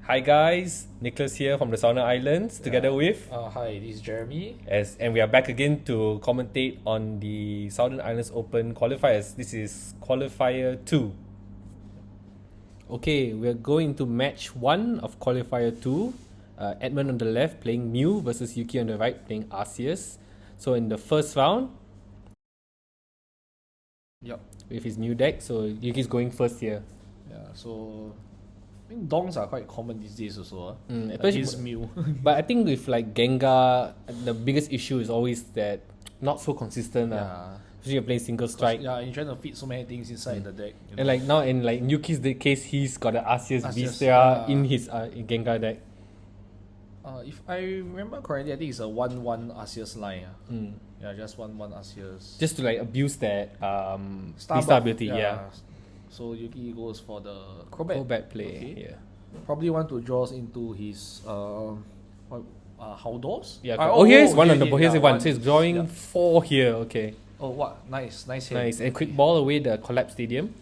Hi guys, Nicholas here from the Sauna Islands, together with Hi, this is Jeremy. and we are back again to commentate on the Southern Islands Open qualifiers. This is Qualifier 2. Okay, we're going to match 1 of Qualifier 2. Edmund on the left playing Mew versus Yuki on the right playing Arceus. So in the first round, with his Mew deck, so Yuki's going first here. Yeah, so I think dongs are quite common these days also. Especially His Mew. But I think with like Gengar, the biggest issue is always that not so consistent. Especially you're playing single strike. Yeah, and you're trying to fit so many things inside the deck. And like now in like Yuki's case, he's got an Arceus Arceus, VSTAR in his Gengar deck. If I remember correctly, I think it's a 1-1 Arceus line. Yeah, just 1-1 Arceus. Just to like abuse that Star star buff, ability, yeah. So Yuki goes for the Crobat. Crobat play, Okay. yeah. Probably want to draw into his Howdors? Yeah. Here's one on the board. Here's one. So he's drawing 4 here. Okay. Oh, what? Nice hand. Nice. And quick ball away the Collapse Stadium.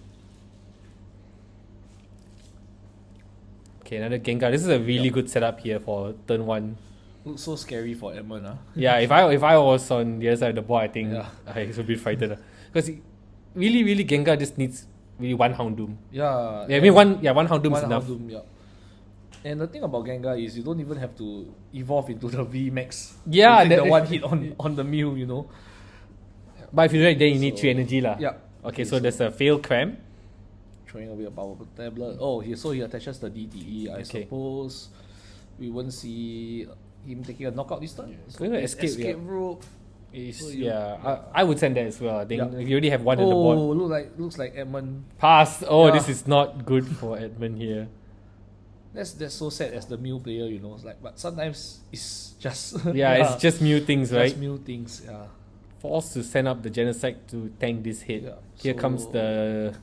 Okay, another Gengar. This is a really good setup here for turn 1. Looks so scary for Edmund, Yeah, if I was on the other side of the board, I think I was a bit frightened. Because really Gengar just needs really one Houndoom. Yeah. I mean one Houndoom is enough. Houndoom, yeah. And the thing about Gengar is you don't even have to evolve into the VMAX. Yeah, to take the one hit on the Mew, you know. But if you do that, then you need 3 energy lah. Yeah. Okay, so there's a fail cram. Throwing away a powerful tablet. So he attaches the DTE. I suppose we won't see him taking a knockout this time. So escape rope. I would send that as well. I think you already have one on the board. Looks like Edmund Pass. This is not good for Edmund here. That's so sad as the Mew player, you know. It's like, but sometimes it's just it's just Mew things, right? Just Mew things, yeah. Forced to send up the Genocide to tank this hit. Yeah, Here comes the.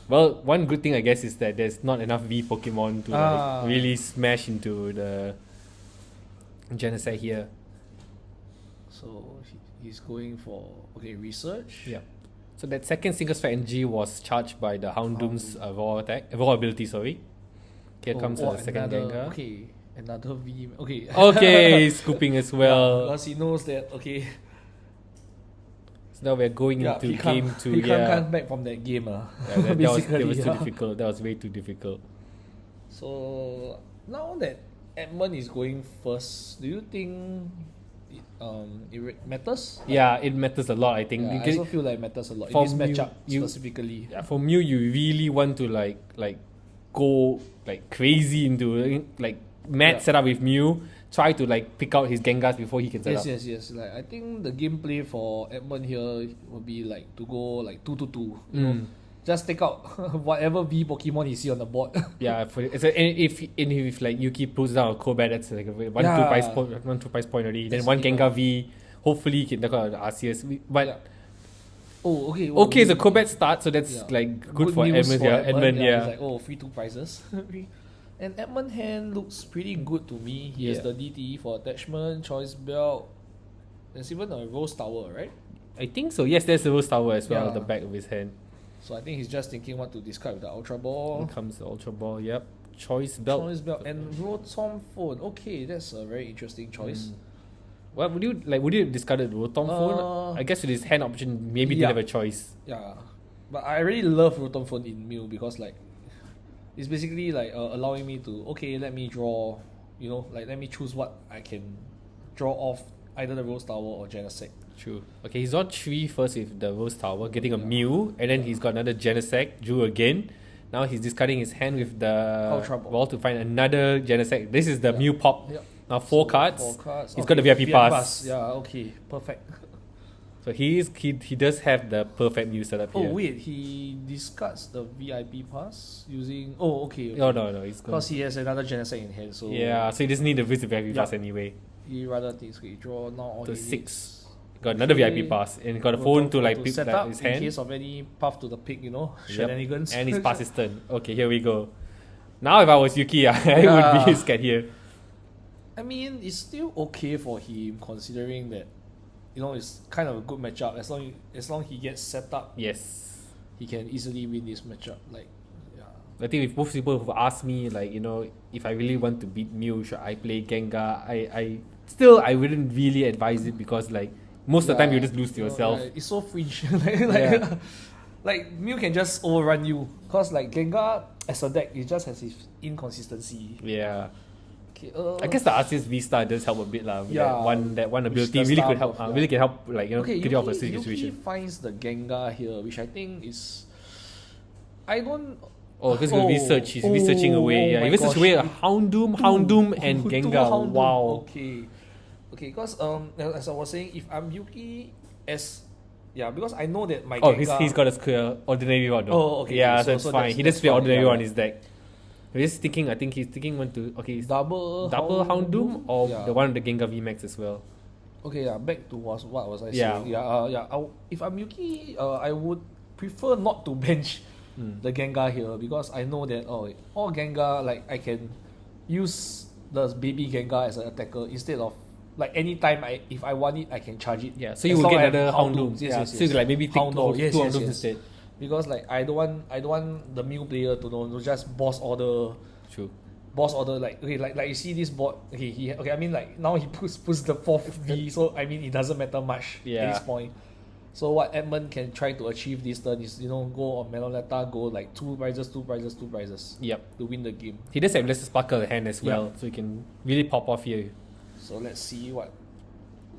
Well, one good thing I guess is that there's not enough V Pokemon to like really smash into the Genocide here. So he's going for research. Yeah. So that second single strike NG was charged by the Houndoom's raw ability. Sorry. Here comes the second Gengar. Okay, another V. Okay. Okay, scooping as well. Because he knows that. Okay. So now we're going into game 2. He can't come back from that game. That was too difficult. That was way too difficult. So now that Edmund is going first, do you think it matters? Yeah, it matters a lot, I think. I also feel like it matters a lot in this matchup specifically. Yeah, for Mew, you really want to like go like crazy into like mad setup with Mew. Try to like pick out his Gengars before he can set up. Yes. Like I think the gameplay for Edmund here will be like to go like 2-2. You know, just take out whatever V Pokemon you see on the board. Yeah, if like Yuki pulls down a Crobat, that's like a 1-2 price point already. Then one Gengar V, hopefully he can take out the Arceus. But okay, so Crobat starts, so that's like good for Edmund. Edmund, It's like free 2 prizes. And Edmund hand looks pretty good to me. He has the DTE for attachment, choice belt. There's even a Rose Tower, right? I think so. Yes, there's a Rose Tower as well at the back of his hand. So I think he's just thinking what to discard with the Ultra Ball. Here comes the Ultra Ball, yep. Choice belt. And Rotom Phone. Okay, that's a very interesting choice. What would you have discarded Rotom Phone? I guess with his hand option, maybe didn't have a choice. Yeah. But I really love Rotom Phone in Mew because like it's basically like allowing me to let me draw, let me choose what I can draw off either the Rose Tower or Genesect. True. Okay, he's on 3 first with the Rose Tower, getting a Mew, and then he's got another Genesect, drew again. Now he's discarding his hand with the ball to find another Genesect. This is the Mew pop. Now 4 cards. 4 cards. He's got the VIP pass. Yeah, okay, perfect. So he does have the perfect Mew setup here. Oh wait, he discards the VIP pass using. Oh okay. No, he's because he has another Genesect in hand. So so he doesn't need to visit VIP pass anyway. He rather thinks he draw now all to 6. Got another VIP pass and got a phone to like pick set up his hand in case of any path to the pick, shenanigans. And his pass is turn. Okay, here we go. Now if I was Yuki, I would be scared here. I mean, it's still okay for him considering that it's kind of a good matchup as long he gets set up. Yes, he can easily win this matchup. Like, I think if most people have asked me, like, if I really want to beat Mew, should I play Gengar? I wouldn't really advise it because, like, most of the time you just lose to yourself. It's so fringe. Like Mew can just overrun you. Cause like Gengar as a deck, it just has its inconsistency. Yeah. Okay, I guess the Arceus VSTAR does help a bit lah. That one ability really could help. Really can help, like, get you off a situation. Yuki finds the Gengar here, which I think is. I don't. Oh, because he's researching away. Yeah, he researches away a Houndoom, and Gengar. Houndoom. Wow. Okay, because as I was saying, if I'm Yuki because I know that my Gengar. He's got a square ordinary one. Oh, okay. Yeah, so it's fine. He just play ordinary one on his deck. He's thinking. I think he's thinking double Houndoom or the one with the Gengar VMAX as well. Okay, back to what was I saying? If I'm Yuki, I would prefer not to bench the Gengar here because I know that all Gengar, like, I can use the baby Gengar as an attacker instead of, like, anytime if I want it, I can charge it. Yeah, so you will get another Houndoom. Yes. So you like maybe take two Houndooms instead. Because, like, I don't want the Mew player to just boss order. True. Boss order, like, okay, like you see this board. I mean, like, now he puts the 4th V, so I mean it doesn't matter much at this point. So what Edmund can try to achieve this turn is, go on Meloletta, go like 2 prizes. Yep. To win the game. He does have Lesser Sparkle at hand as well, so he can really pop off here. So let's see what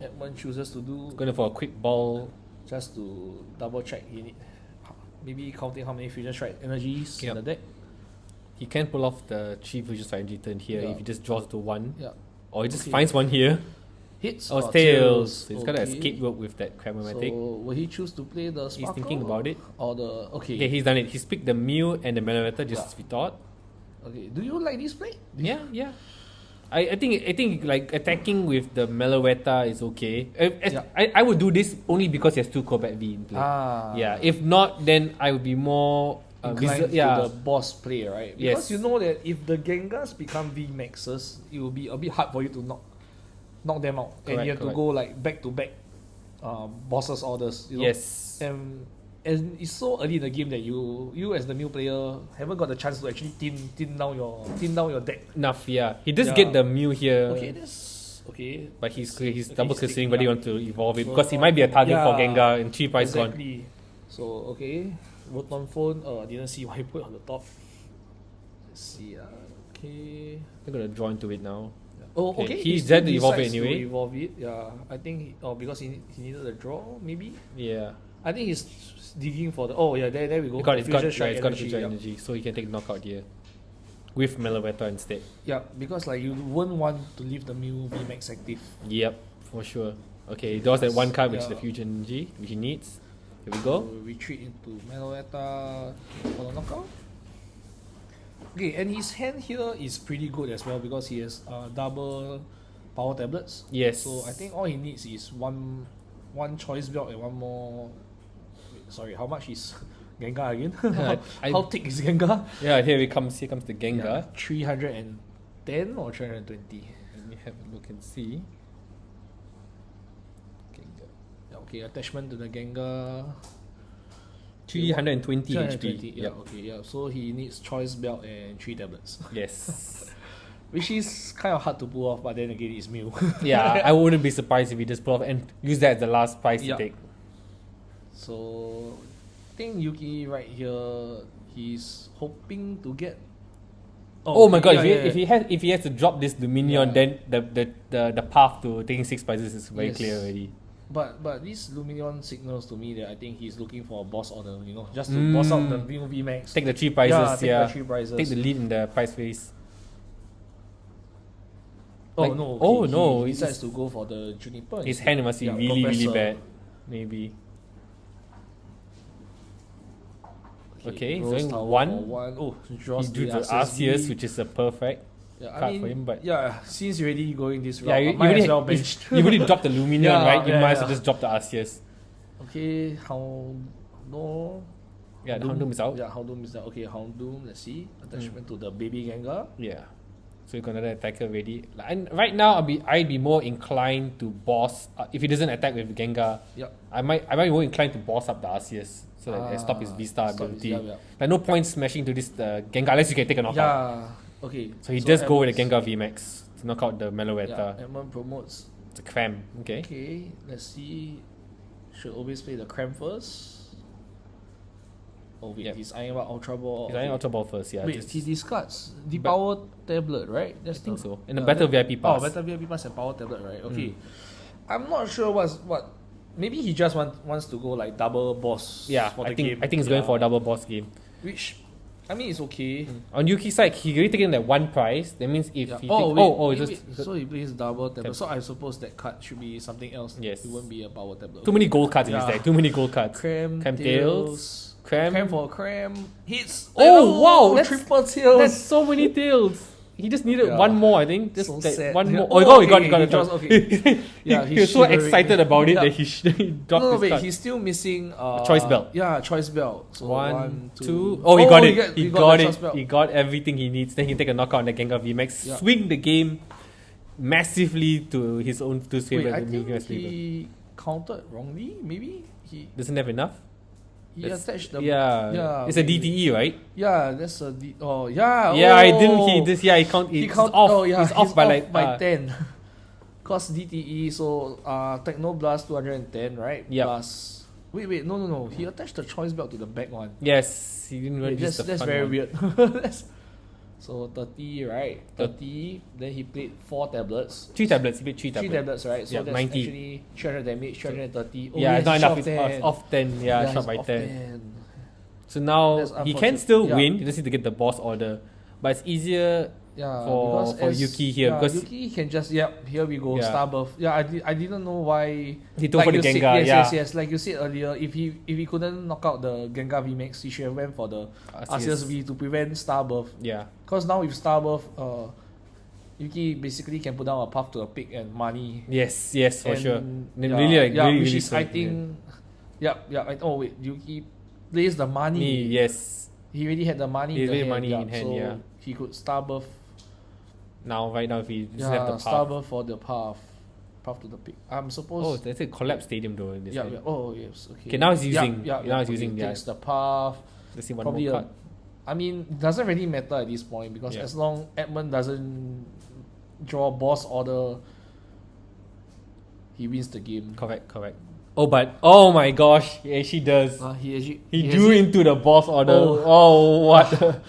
Edmund chooses to do. Going for a quick ball. Just to double check, maybe counting how many Fusion Strike energies in the deck. He can pull off the 3 Fusion Strike energy turn here if he just draws to 1. Yeah. Or he just finds one here. Hits or tails. So he's got to escape rope with that Cramomatic. So will he choose to play the Sparkle? He's thinking about it. Or the Okay, he's done it. He's picked the Mew and the Meloretta just as we thought. Okay. Do you like this play? Yeah. I think like attacking with the Meloretta is okay. I would do this only because he has 2 Combat V in play. Yeah. If not, then I would be more inclined to the boss play, right? Because yes. you know that if the Gengars become VMAXs, it will be a bit hard for you to knock them out. And you have to go like back to back bosses orders. Yes. And it's so early in the game that you as the new player haven't got the chance to actually thin down your deck. Enough, yeah. He does get the Mew here. Okay, that's okay. But he's double considering whether he wants to evolve it because he might be a target for Gengar and 3 price gone. So okay. Rotom Phone, I didn't see why he put on the top. Let's see. Okay. I'm gonna draw into it now. Oh, okay. He's dead to evolve it anyway. To evolve it, yeah. I think because he needed a draw, maybe. Yeah. I think he's digging for the. There we go. It's got a fusion energy, so he can take knockout here with Meloretta instead. Yeah, because like you wouldn't want to leave the Mew VMAX active. Yep, for sure. Okay, he draws that 1 card, which is the fusion energy, which he needs. Here we go. So retreat into Meloretta for the knockout. Okay, and his hand here is pretty good as well because he has double power tablets. Yes. So I think all he needs is one choice belt and one more. Sorry, how much is Gengar again? How thick is Gengar? Yeah, here comes the Gengar. Yeah, 310 or 320? Let me have a look and see. Okay, attachment to the Gengar. 320 HP. 320, yeah, okay, yeah. So he needs choice belt and 3 tablets. Yes. Which is kind of hard to pull off, but then again, it's Mew. Yeah, I wouldn't be surprised if he just pull off and use that as the last price to take. So, I think Yuki right here, he's hoping to get. Oh my god! If he has to drop this Luminion, then the path to taking 6 prizes is very clear already. But this Luminion signals to me that I think he's looking for a boss order, just to boss out the VMAX. Take the 3 prizes, the 3 prizes. Take the lead in the prize phase. He decides to go for the Juniper. His hand must be really bad. Maybe. Okay, so 1. Oh, he drew the Arceus, which is a perfect card for him. But since you're already going this route, you might as well benched. You already dropped the Luminion, right? You might as well just drop the Arceus. Okay, Yeah, the Houndoom is out. Yeah, Houndoom is out. Okay, Houndoom, let's see. Attachment to the baby Gengar. Yeah. So you got another attacker ready. And right now, I'd be more inclined to boss if he doesn't attack with Gengar. Yeah. I might be more inclined to boss up the Arceus. So that stop his VSTAR ability. Yeah. Like no point smashing to this Gengar unless you can take a knockout. Yeah. Okay. So he does go with the Gengar VMAX to knock out the Meloetta. Yeah, Edmund promotes. It's a cram. Okay. Okay, let's see. Should always play the cram first. Oh wait, he's eyeing about Ultra Ball. He's eyeing Ultra Ball first, yeah. Wait, he discards the power tablet, right? I think so. And the Battle VIP Pass. Oh, Battle VIP Pass and power tablet, right? Okay. I'm not sure what. Maybe he just wants to go like double boss. Yeah, for I the think game. he's going for a double boss game. Which, I mean, it's okay. On Yuki's side, he already taken that one prize. That means if he so he plays double tablet. So I suppose that card should be something else. Yes. It won't be a power tablet. Too many gold cards in his deck. Too many gold cards. Cram tails. Cram for cram. Hits. Oh wow! That's triple tails. That's so many tails. He just needed one more, I think. Just so like sad. one more. Oh, he got it. Okay. He was so excited about it that he dropped his wait, card. he's still missing choice belt. Yeah, choice belt. So one, two. Oh, he got it. He got it. Belt. He got everything he needs. Then he can take a knockout on the Gengar VMAX. Swing the game massively to his own favorite. I think he counted wrongly. Maybe he doesn't have enough. He attached the it's a DTE, right? Yeah, that's a yeah. Yeah, I didn't. He's off. Oh yeah, he's off by 10. Cause DTE, so Technoblast 210, right? Yeah. Plus wait, no. He attached the choice belt to the back one. Yes, he didn't want That's very weird. So 30, right? 30. Then he played 4 tablets. 3 tablets. He played 3 3 tablets, right? So that's 90. actually 300 damage, 330. Oh, yeah, it's not enough. It's Off 10. Yeah, shot by 10. 10. So now he can still win. He just need to get the boss order. But it's easier for Yuki here. Because Yuki can just, here we go, star buff. Yeah, I didn't know why. He took for the Gengar. Yes. Like you said earlier, if he couldn't knock out the Gengar VMAX, he should have went for the Arceus V to prevent star buff. Yeah. Because now with star buff, Yuki basically can put down a path to a pick and money. Yes, for sure. Which is, I think, Yuki plays the money. Yes. He already had the money in hand. So he could star buff. Right now, if he doesn't have the path. Star buff for the path to the pick. I'm supposed. Oh, that's a collapse stadium though. In this yeah. Oh yes. Okay. Okay, now he's using. Now he's using. Takes the path. Let's see one probably more card. I mean, it doesn't really matter at this point because as long Edmund doesn't draw boss order, he wins the game. Correct. Oh my gosh, he actually does. He drew into the boss order. Oh what?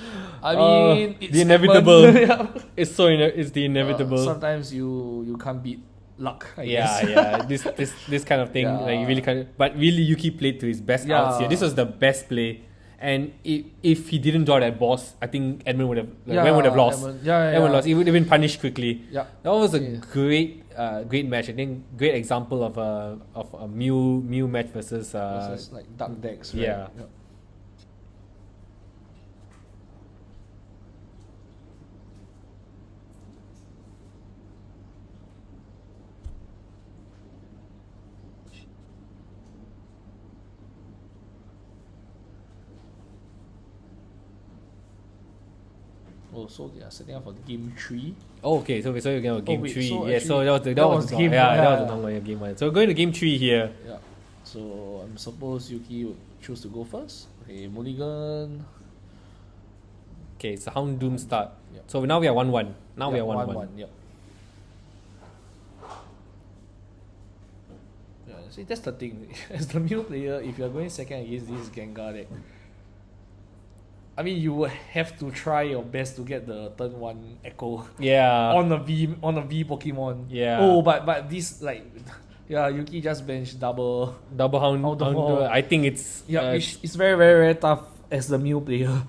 I mean, it's the inevitable. It's the inevitable. Sometimes you can't beat luck. I guess. This kind of thing, like you really can't. But really, Yuki played to his best outs here. This was the best play. And if he didn't draw that boss, I think Edmund would have lost. Edmund lost. He would have been punished quickly. Yeah. That was a great match. I think great example of a Mew match versus like dark decks. Right? Yeah. Oh, so they are setting up for game 3. Oh, okay. So we're going to game 3. So that was game 1. That was the normal game 1. So we're going to game 3 here. Yeah. So I'm supposed Yuki would choose to go first. Okay, Mulligan. Okay, so Houndoom start. Yep. So now we are 1-1. We are 1-1. Yep. Yeah, see, that's the thing. As the Mew player, if you're going second against this Gengar deck, I mean, you would have to try your best to get the turn 1 Echo. Yeah. on a V Pokemon. Yeah. Oh, but this Yuki just benched double Hound. I think it's it's very, very, very tough as the Mew player.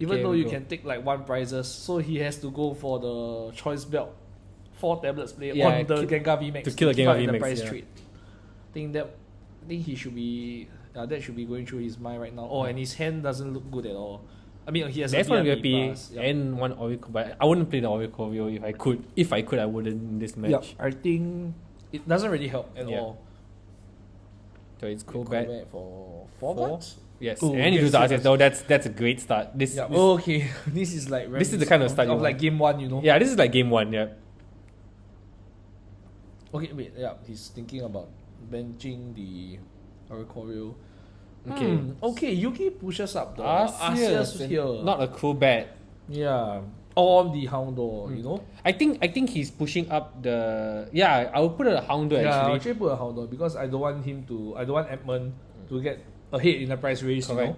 Even though you can take like 1 prizes, so he has to go for the choice belt, 4 tablets play on the Gengar VMAX to kill a Gengar VMAX. Prize trade. I think he should be. That should be going through his mind right now. Oh, and his hand doesn't look good at all. I mean, he has a VIP and 1 Oreo, but I wouldn't play the Oreo if I could. If I could, I wouldn't in this match. Yeah, I think it doesn't really help at all. So it's cool back for 4 months. Yes, and he does the Arceus. No, that's a great start. This okay. This is like this is the kind of start of like game 1, you know. Yeah, this is like game 1. Yeah. Okay, wait. Yeah, he's thinking about benching the Oreo. Okay. Okay, Yuki pushes up the Arceus Arceus here. not a Crobat. Yeah. On the Houndour, you know? I think he's pushing up the. Yeah, I would put a Houndour Yeah, I'll actually. actually put a Houndour because I don't want Edmund to get ahead in the price race, you know?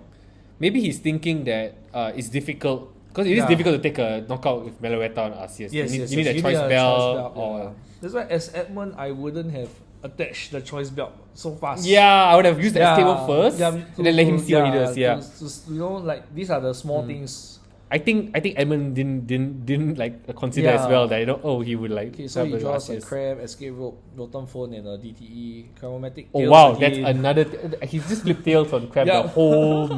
Maybe he's thinking that it's difficult. Because it is difficult to take a knockout with Meloetta on Arceus. Yes, you need a choice belt. Or that's why as Edmund, I wouldn't have attached the choice belt so fast. yeah, I would have used the escape one first, and then let him see what he does. Yeah, you know, like these are the small things. I think Edmund didn't like consider as well that he would like. Okay, so he draws a Crab, Escape Rope, Rotom Phone, and a DTE, Chromatic. Oh wow, that's another. He's just flipped tails on Crab the whole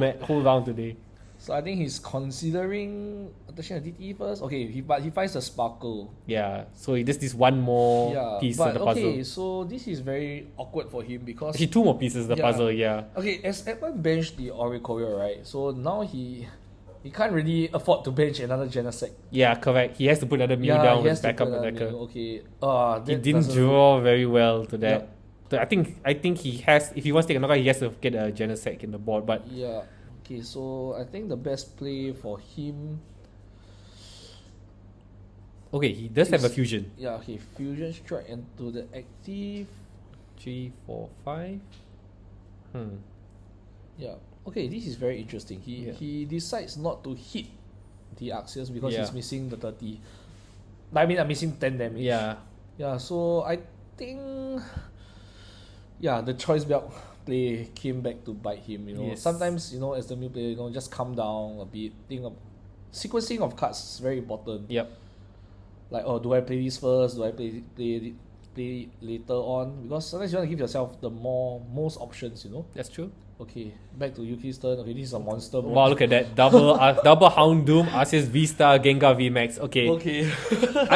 round today. So I think he's considering attaching a DTE first. Okay, but he finds the Sparkle. Yeah, so he does this one more piece of the puzzle. Okay, so this is very awkward for him because actually 2 more pieces of the puzzle. Yeah. Okay, as Edmund benched the Oricorio, right? So now he can't really afford to bench another Genesect. Yeah, correct. He has to put another Mew down with backup attacker. Okay. He didn't draw very well to that. So I think he has, if he wants to take a knockout, he has to get a Genesect in the board. But yeah. Okay, so I think the best play for him. Okay, he does have a fusion. Yeah. Okay, Fusion Strike into the active. 3, 4, 5. Yeah. Okay, this is very interesting. He decides not to hit the Arceus because he's missing the 30. I mean, I'm missing 10 damage. Yeah. Yeah, so I think the choice belt play came back to bite him, you know. Yes. Sometimes, you know, as the new player, you know, just calm down a bit. Sequencing of cards is very important. Yep. Like, do I play this first? Do I play later on? Because sometimes you want to give yourself the most options, you know. That's true. Okay, back to Yuki's turn. Okay, this is a monster mode. Wow, look at that. Double Houndoom, Arceus VSTAR, Gengar VMAX. Okay.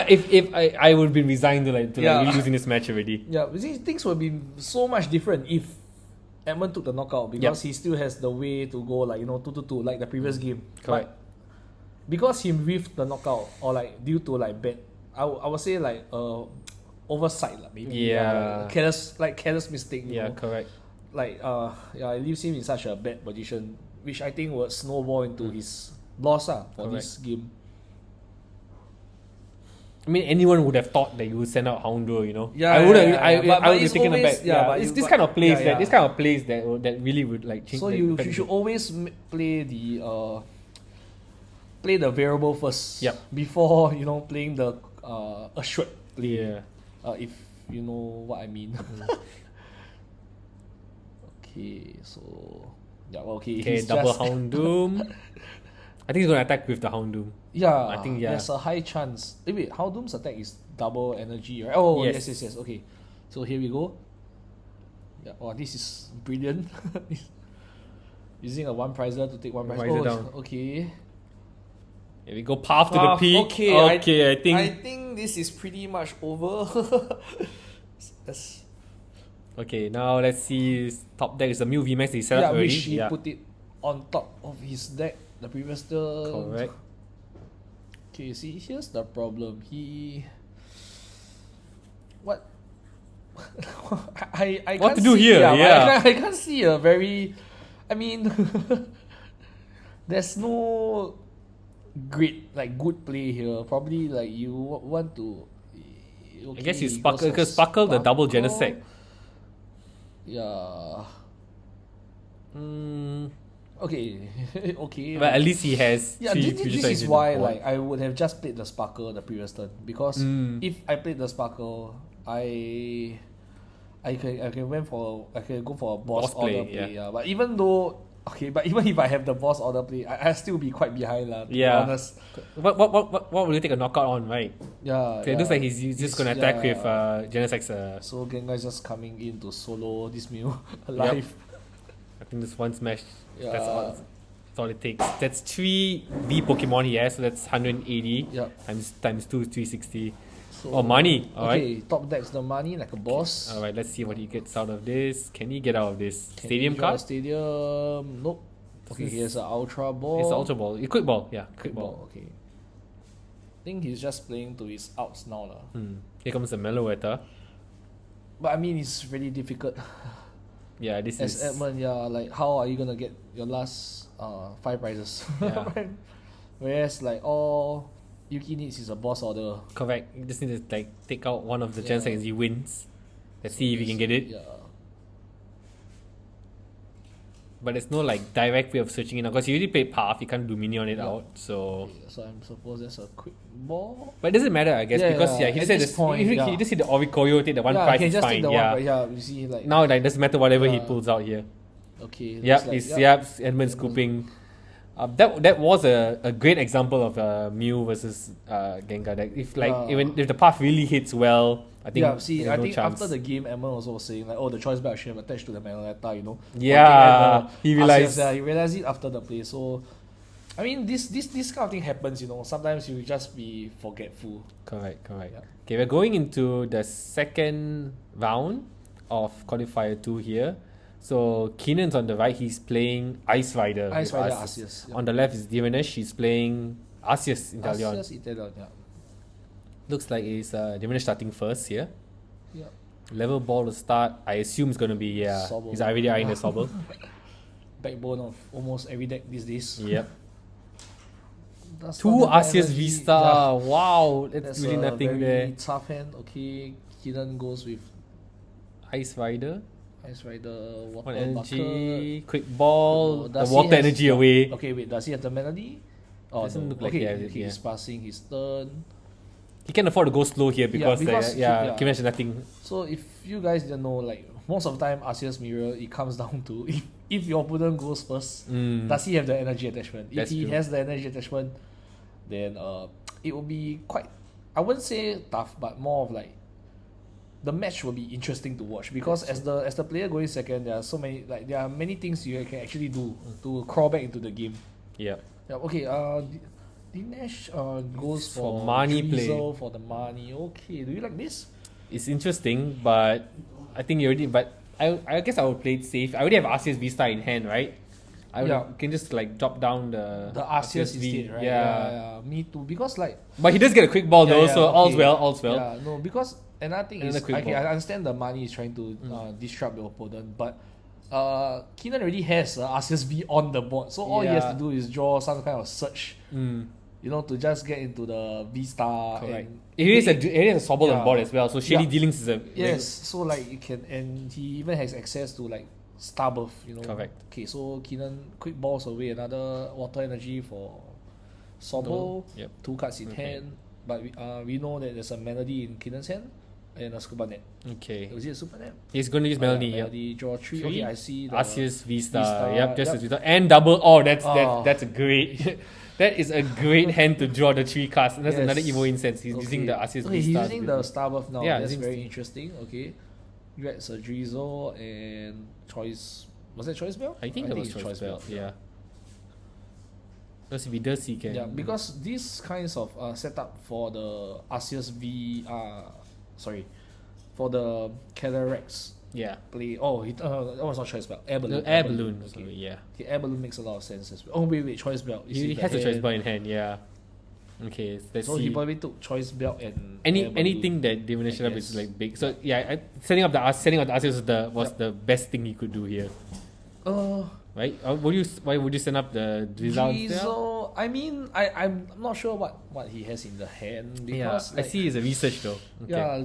If I would be resigned to really losing this match already. Yeah, things would be so much different if Edmund took the knockout because he still has the way to go 2-2 like the previous game. Correct. But because he whiffed the knockout or due to bad, I would say oversight maybe. Yeah. Careless mistake. You know? Correct. It leaves him in such a bad position, which I think would snowball into his loss for this game. I mean, anyone would have thought that you would send out Houndour, you know. Yeah, I would have taken always, it back. It's this kind of plays that really would change. So you should always play the variable first. Yep. Before playing the assured play. Yeah. If you know what I mean. Okay, so okay, double Houndoom. I think he's gonna attack with the Houndoom. Yeah, I think there's a high chance. Wait, Houndoom's attack is double energy, right? Oh, yes. Okay, so here we go. Yeah, this is brilliant. Using a one prizer to take one prizer down. Okay. Here we go, path to the peak. Okay, I think this is pretty much over. Okay, now let's see. His top deck is the Mew VMAX he set up already. Which he put it on top of his deck the previous turn. Correct. Okay, see, here's the problem. What? I what can't to do see, here? I can't see a very. I mean, there's no great good play here. Probably you want to. I guess you sparkle the double Genesect. Yeah. Okay. Okay. But at least he has. Yeah, this is why I would have just played the Sparkle the previous turn because if I played the Sparkle, I can go for a boss order play. Yeah. But even if I have the boss order play, I still be quite behind to be honest. What will you take a knockout on, right? Yeah. It looks like he's just gonna attack with Genesect's. So Gengar is just coming in to solo this Mew alive. Yep. I think this one smash. Yeah. That's all it takes. That's 3 V Pokemon he has, so that's 180 times 2 is 360. So, money. Alright. Top deck's the money like a boss. Alright, let's see what he gets out of this. Can he get out of this? Stadium card? Stadium. Nope. Okay, he has an Ultra Ball. It's an Ultra Ball. Quick Ball. Yeah, Quick Ball. Okay. I think he's just playing to his outs now. Here comes the Meloetta. But I mean, it's really difficult. Yeah, this as is Edmund, like how are you gonna get your last 5 prizes? Yeah. Whereas like all Yuki needs is a boss order. correct. You just need to like take out one of the Gen Yeah. seconds he wins. Let's see if he can get it. Yeah. But there's no like direct way of searching it now because you already played Path, you can't do mini on it Yeah. out. So Okay, so I'm suppose that's a quick ball. but it doesn't matter, I guess, Yeah, because yeah. he At just said this point, he yeah. just hit the Orikoyo, take the one Yeah, prize, you can it's just fine. take the Yeah. one. Yeah, you see like Now like doesn't matter whatever he Yeah. pulls out here. okay. Yep, looks it's like, Edmund scooping. That was a great example of Mew versus Gengar deck. If like Yeah. even if the path really hits well, I think Yeah, see, there's I no think chance. after the game, Edmund also was saying like, oh, the choice back should have attached to the Manoletta, you know. Yeah, Pointing at the he realized. Arceus, yeah, he realized it after the play. So, I mean, this kind of thing happens, you know. Sometimes you just be forgetful. Correct. Yeah. Okay, we're going into the second round of Qualifier 2 here. So Keenan's on the right, he's playing Ice Rider. Ice with Rider Arceus. Arceus. Yeah. On the left is Devansh, she's playing Arceus Inteleon. Arceus Inteleon, yeah. Looks like it's Devansh starting first here. Yeah. Level ball to start, I assume it's going to be, Sobble. he's already eyeing the Sobble. Backbone of almost every deck these days. Yep. Does 2 not have Arceus energy. VSTAR. Wow, that's That's really a nothing very there. tough hand. Okay, Keenan goes with Ice Rider, Ice Rider, Water one Bucket. energy, quick ball, the Does he water has- energy away. Okay, wait, does he have the melody? Oh, Doesn't no. look like okay, he has it, okay, yeah. he's passing his turn. He can afford to go slow here because, because Keenan has nothing. So if you guys didn't know, like most of the time Arceus Mirror, it comes down to if your opponent goes first, Mm. does he have the energy attachment? If That's he true. has the energy attachment, then it will be quite, I wouldn't say tough, but more of like the match will be interesting to watch because as the player going second, there are many things you can actually do to crawl back into the game. Yeah. Yeah, okay, Dinesh goes For for money Drizzle for the money. Okay, do you like this? It's interesting, but I think you already. But I guess I would play it safe. I already have Arceus VSTAR in hand, right? I would Yeah. can just like drop down the Arceus V. instead, right? Yeah. Me too. Because like But he does get a quick ball though, so all's okay. all's well. Yeah, no, because another thing Another is quick okay, ball. I understand the money is trying to disrupt the opponent, but Keenan already has Arceus V on the board, so all he has Yeah. to do is draw some kind of search, Mm, you know, to just get into the V-Star. correct. And It is a Sobble Yeah. on board as well, so Shady Yeah. Dealings is a yes, so like you can, and he even has access to like Star Buff, you know. Correct. Okay, so Keenan quick balls away another water energy for Sobble. Yep. 2 cards in Okay. hand, but we know that there's a melody in Keenan's hand and a scuba net. Okay. Was it a super net? He's going to use Melody. Yeah, Yep. melody, draw 3. Three. Okay, I see. The Arceus V-Star. V-Star, Yep, just yep. as V-Star. And double. Oh, that's Oh. that's a great. That is a great hand to draw the 3 cards. And that's Yes. another Evo Incense. He's Okay. using the Arceus Okay, he's V-Star. using the Star Buff now. Yeah, That's seems very to- interesting. Okay. Gets a Drizzle and Choice. Was that Choice Bell? I think that was it's Choice Belt. Yeah. Because if he does, he can. Yeah, because these kinds of setup for the Arceus V, for the Calyrex Yeah. play. Oh, that was not Choice Belt. Air Balloon. The air balloon. Okay. Sorry, yeah. Okay, Air Balloon makes a lot of sense as well. Oh wait, Choice Belt. Is He in the has a choice hand. belt in hand. Yeah. Okay. Let's So see. he probably took Choice Belt and Air Balloon. Anything that Divination I up is guess. like big. So yeah, setting up the Arceus was the best thing he could do here, right? Why would you send up the Drizzle? Drizzle. I mean, I'm not sure what he has in the hand Yeah, because I see it's a research though. Okay. yeah,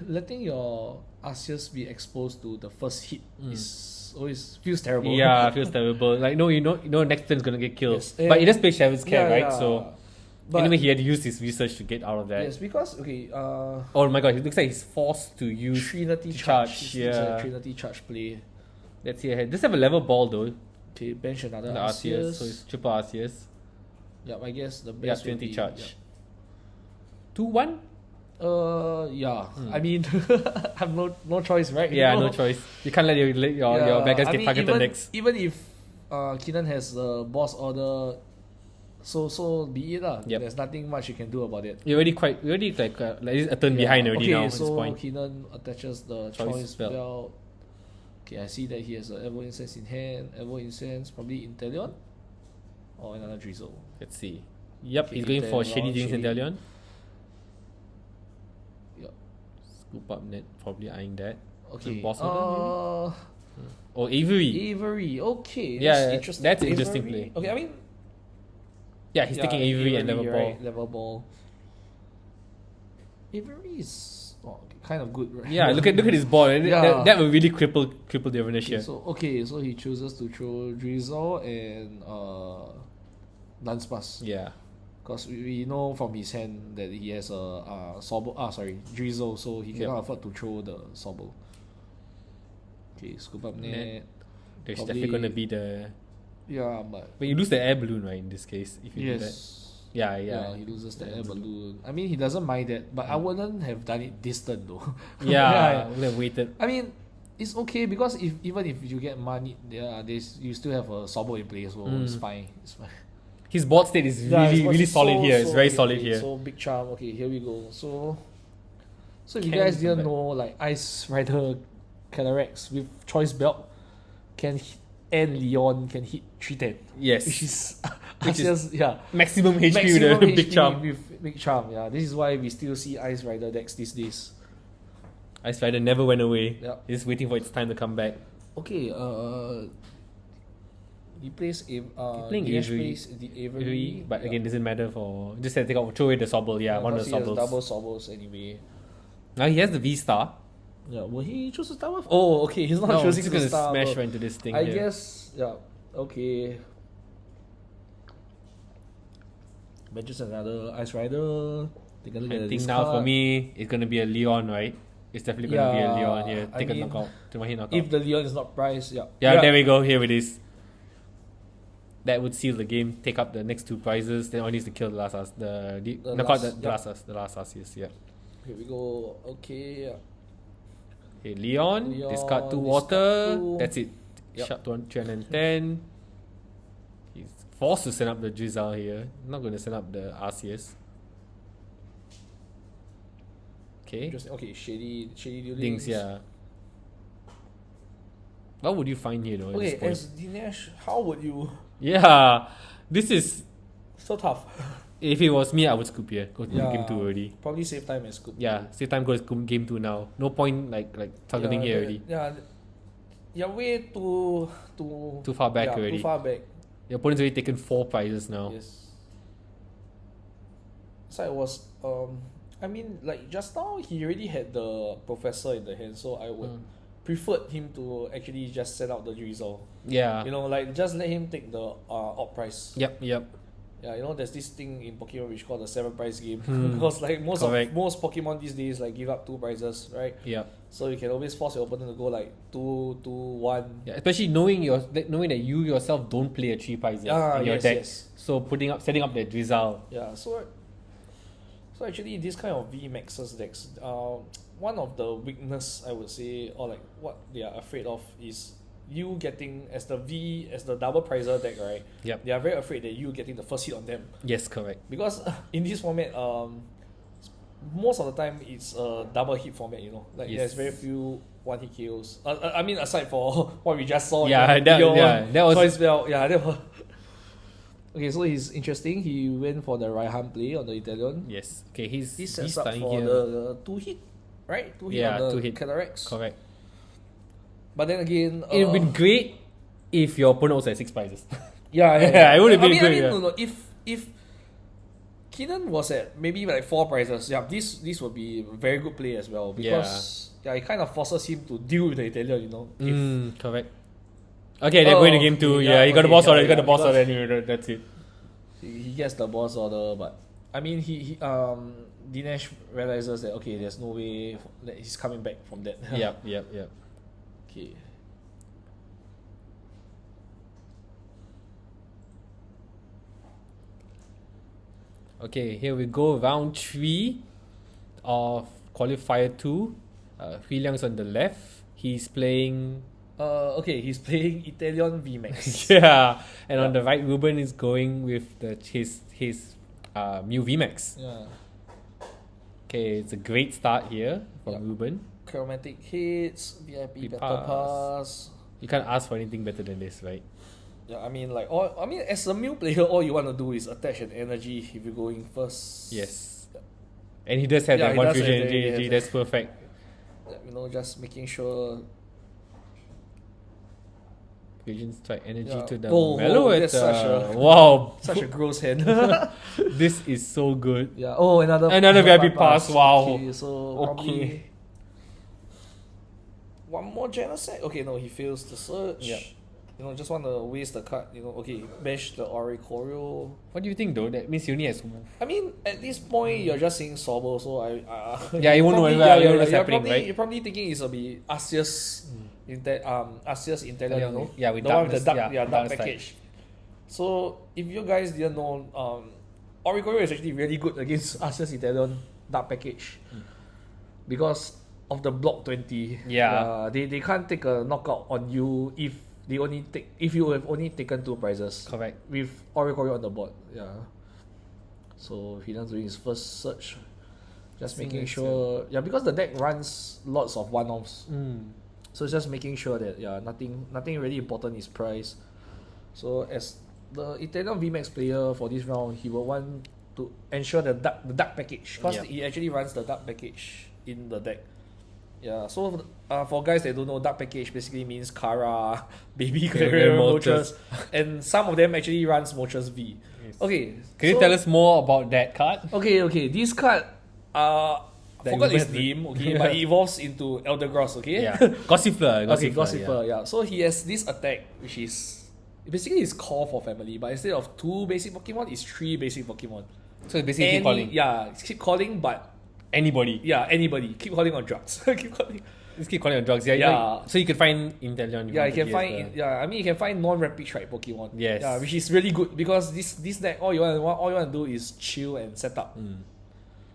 letting your Arceus be exposed to the first hit is always feels terrible. Yeah, it feels terrible. Like no, you know, next turn's gonna get killed. Yes, But he just plays Shavin's Care, right? yeah. So But anyway, he had to use his research to get out of that. yes, because Oh my god, it looks like he's forced to use Trinity to charge. charge, It's a yeah. Trinity charge play. Let's see ahead. Just have a level ball though. Okay, bench another The Arceus, so it's triple Arceus. yeah, I guess the Yeah, best would 20 be, charge. 2-1? Yeah. I mean, have no choice, right? Yeah, You know? no choice. You can't let your bad guys I get mean, targeted next. Even if Keenan has the boss order, so be it lah. Yep. There's nothing much you can do about it. You're already like a turn behind already okay, now at so this point. Keenan attaches the Choice choice belt. belt. Okay, I see that he has a Evo Incense in hand. Evo Incense, probably Inteleon or another Drizzle. Let's see. Yep, Okay, he's going for Inteleon, Shady Things Shady. Inteleon. Yep. Scoop up net, probably eyeing that. Okay. boss order, Or Avery. Avery, okay. Yeah, that's interesting. that's an interesting Avery? play. Okay, I mean, Yeah, he's taking Avery and level ball. right, level ball. Avery is kind of good, right? Yeah, look at his ball. Yeah. That will really cripple Devansh here. So he chooses to throw Drizzle and Dunsparce. Yeah. Because we know from his hand that he has a Drizzle, so he cannot afford to throw the Sobble. Okay, scoop up net. There's Probably- definitely gonna be the. Yeah, but But you lose the air balloon, right? In this case, if you do that. yes. Yeah. He loses the air balloon. I mean, he doesn't mind that, but I wouldn't have done it distant though. Yeah, I would have waited. I mean, it's okay because even if you get money, you still have a Sobble in play, so it's fine. It's fine. His board state is really solid here. It's very solid here. So big charm. Okay, here we go. So if you Can guys come didn't back. know, like Ice Rider Calyrex with Choice Belt and Leon can hit 310. Yes. Which is Which yeah. Maximum HP Maximum with the HP big charm. with big charm. Yeah, this is why we still see Ice Rider decks these days. Ice Rider never went away. Yeah. He's waiting for its time to come back. Okay. He plays playing Devansh Avery. plays the Avery, But again, doesn't matter for just have to take out, throw away the Sobble. Yeah, one of the because he has Sobbles. double Sobbles anyway. Now he has the VSTAR. Yeah, will he choose to start with? Oh, okay, he's not No, choosing he's to gonna start. smash but right into this thing I here. guess, yeah, okay. But just another Ice Rider. Take a look I at think this now card. for me, it's gonna be a Leon, right? It's definitely gonna be a Leon here. I Take a mean, knockout. Tomahawk knockout. If the Leon is not priced, yeah. Yeah, there we go. Here it is. That would seal the game. Take up the next two prizes. Then only needs to kill the last Arceus. The last Arceus. Yeah. Here we go. Okay. Yeah. Okay, Leon. Leon, Discard 2 discard water. 2. That's it. Yep. Shot 310. He's forced to send up the Drizzle here. Not going to send up the Arceus. Okay. Interesting. Okay, shady dealings. Things, yeah. What would you find here though? At Okay, this point? as Dinesh, how would you? Yeah. This is. So tough. If it was me, I would scoop here. Go to game 2 already. Probably save time and scoop. Yeah, save time, go to game 2 now. No point like targeting here already. Yeah, you're way too Far back yeah, already. Too far back. Your opponent's already taken 4 prizes now. Yes. So it was I mean, like just now he already had the Professor in the hand, so I would preferred him to actually just send out the Drizzle. Yeah. You know, like just let him take the odd price. Yep. Yeah, you know, there's this thing in Pokemon which called the 7 prize game. Because like most Pokemon these days like give up 2 prizes, right? Yep. So you can always force your opponent to go like 2, 2, 1. Yeah, especially knowing that you yourself don't play a 3 prize in your yes, deck. yes. So setting up that Drizzle. Yeah, so actually this kind of VMAX's decks, one of the weakness I would say, or like what they are afraid of is you getting as the double prizer deck, right? Yep. They are very afraid that you getting the first hit on them. Yes, correct. Because in this format, most of the time it's a double hit format, you know. Like there's very few 1-hit kills. I mean aside for what we just saw. Yeah, that was Choice Belt. Yeah, that was. Okay, so he's interesting. He went for the Raihan play on the Inteleon. Yes. Okay, he's He sets up starting for here. the 2-hit, right? 2-hit Yeah, on the 2-hit. Calyrex. Correct. But then again, It would have been great if your opponent also had 6 prizes. yeah, it would have been I good. mean, Yeah. no. If Keenan was at maybe like 4 prizes, yeah, this would be a very good play as well because it kind of forces him to deal with the Inteleon, you know. Correct. Okay, they're going to game 2. Yeah, you got the boss order. You got the boss because order. That's it. He gets the boss order, but I mean, he Dinesh realizes that okay, there's no way that he's coming back from that. Yep. Okay. Okay, here we go. Round 3 of Qualifier 2. Liang's on the left. He's playing. Okay, he's playing Inteleon VMAX. Yeah, and on the right, Reuben is going with his Mew VMAX. Yeah. Okay, it's a great start here from Reuben. Chromatic hits, VIP Battle Pass. Pass. You can't ask for anything better than this, right? Yeah, I mean, as a Mew player, all you want to do is attach an energy if you're going first. Yes. And he does have that he one does fusion have that, energy. yeah. That's perfect. You know, just making sure. Fusion Strike energy Yeah. to the Oh, Meloetta. that's such Wow. Such a gross hand. This is so good. Yeah. Oh, another VIP pass. Wow. Okay, so probably one more genocide. Okay, no, he fails the search. Yep. You know, just want to waste the card. You know, okay, bench the Oricorio. What do you think though? That means he only has. I mean, at this point, you're just seeing Sobble, so Yeah, you won't know probably- what's happening, probably, right? You're probably thinking it's gonna be Arceus, Arceus Inteleon, you know? Yeah, with the one with the darkness, dark, dark darkness type. package. So if you guys didn't know, Oricorio is actually really good against Arceus Inteleon dark package because of the block 20. Yeah. They can't take a knockout on you if you have only taken 2 prizes. Correct. With Oricorio on the board. Yeah. So Hidan's doing his first search. Just making sure because the deck runs lots of one-offs. So it's just making sure that nothing really important is priced. So as the Italian VMAX player for this round, he will want to ensure the dark package because he actually runs the dark package in the deck. Yeah, so for guys that don't know, dark package basically means Kara, Baby Calyrex, Moltres, and some of them actually runs Moltres V. Yes. Okay, Can you tell us more about that card? Okay, this card, forgot its Uber- name, okay, but it evolves into Eldegoss, okay? Yeah. Gossifler. Okay, Gossiper, yeah. So he has this attack, which is basically his call for family, but instead of 2 basic Pokemon, it's 3 basic Pokemon. So it's basically keep calling. Yeah, keep calling, but Anybody. yeah, anybody. Keep calling on drugs. Keep calling. Just keep calling on drugs. Yeah. Yeah. So you can find Inteleon. Yeah, you can find. I mean, you can find non-rapid strike Pokemon. Yes. Yeah, which is really good because this deck, all you want to do is chill and set up.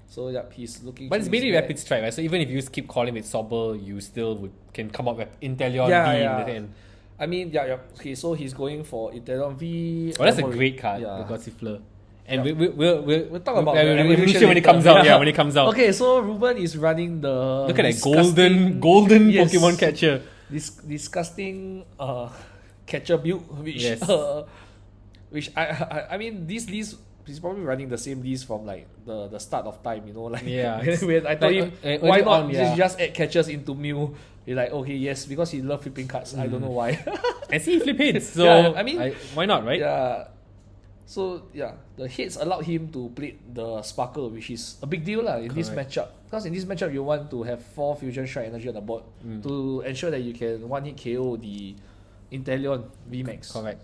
So yeah, he's looking. But it's through basically his rapid deck. strike, right? So even if you keep calling with Sobble, you still can come up with Inteleon Yeah, V yeah. in the end. I mean, yeah. Okay, so he's going for Inteleon V. Oh, that's a Armory. great card, Yeah. the Gossifler. And Yeah. we'll talk about the the evolution evolution when it later. comes out. Yeah. Yeah, when it comes out. Okay, so Reuben is running the. Look at that disgusting- golden Yes. Pokemon catcher. This disgusting catcher build, which Yes. which I mean these he's probably running the same list from like the start of time, you know, like Yeah, when I told him why early not on, yeah. just add catchers into Mew. He's like, okay, yes, because he loves flipping cards. I don't know why. And see, he flip hits. So Yeah, I mean, why not, right? Yeah. So yeah, the hits allowed him to play the Sparkle, which is a big deal in this Correct. matchup. Because in this matchup, you want to have 4 Fusion Strike energy on the board to ensure that you can one-hit KO the Inteleon VMAX. Correct.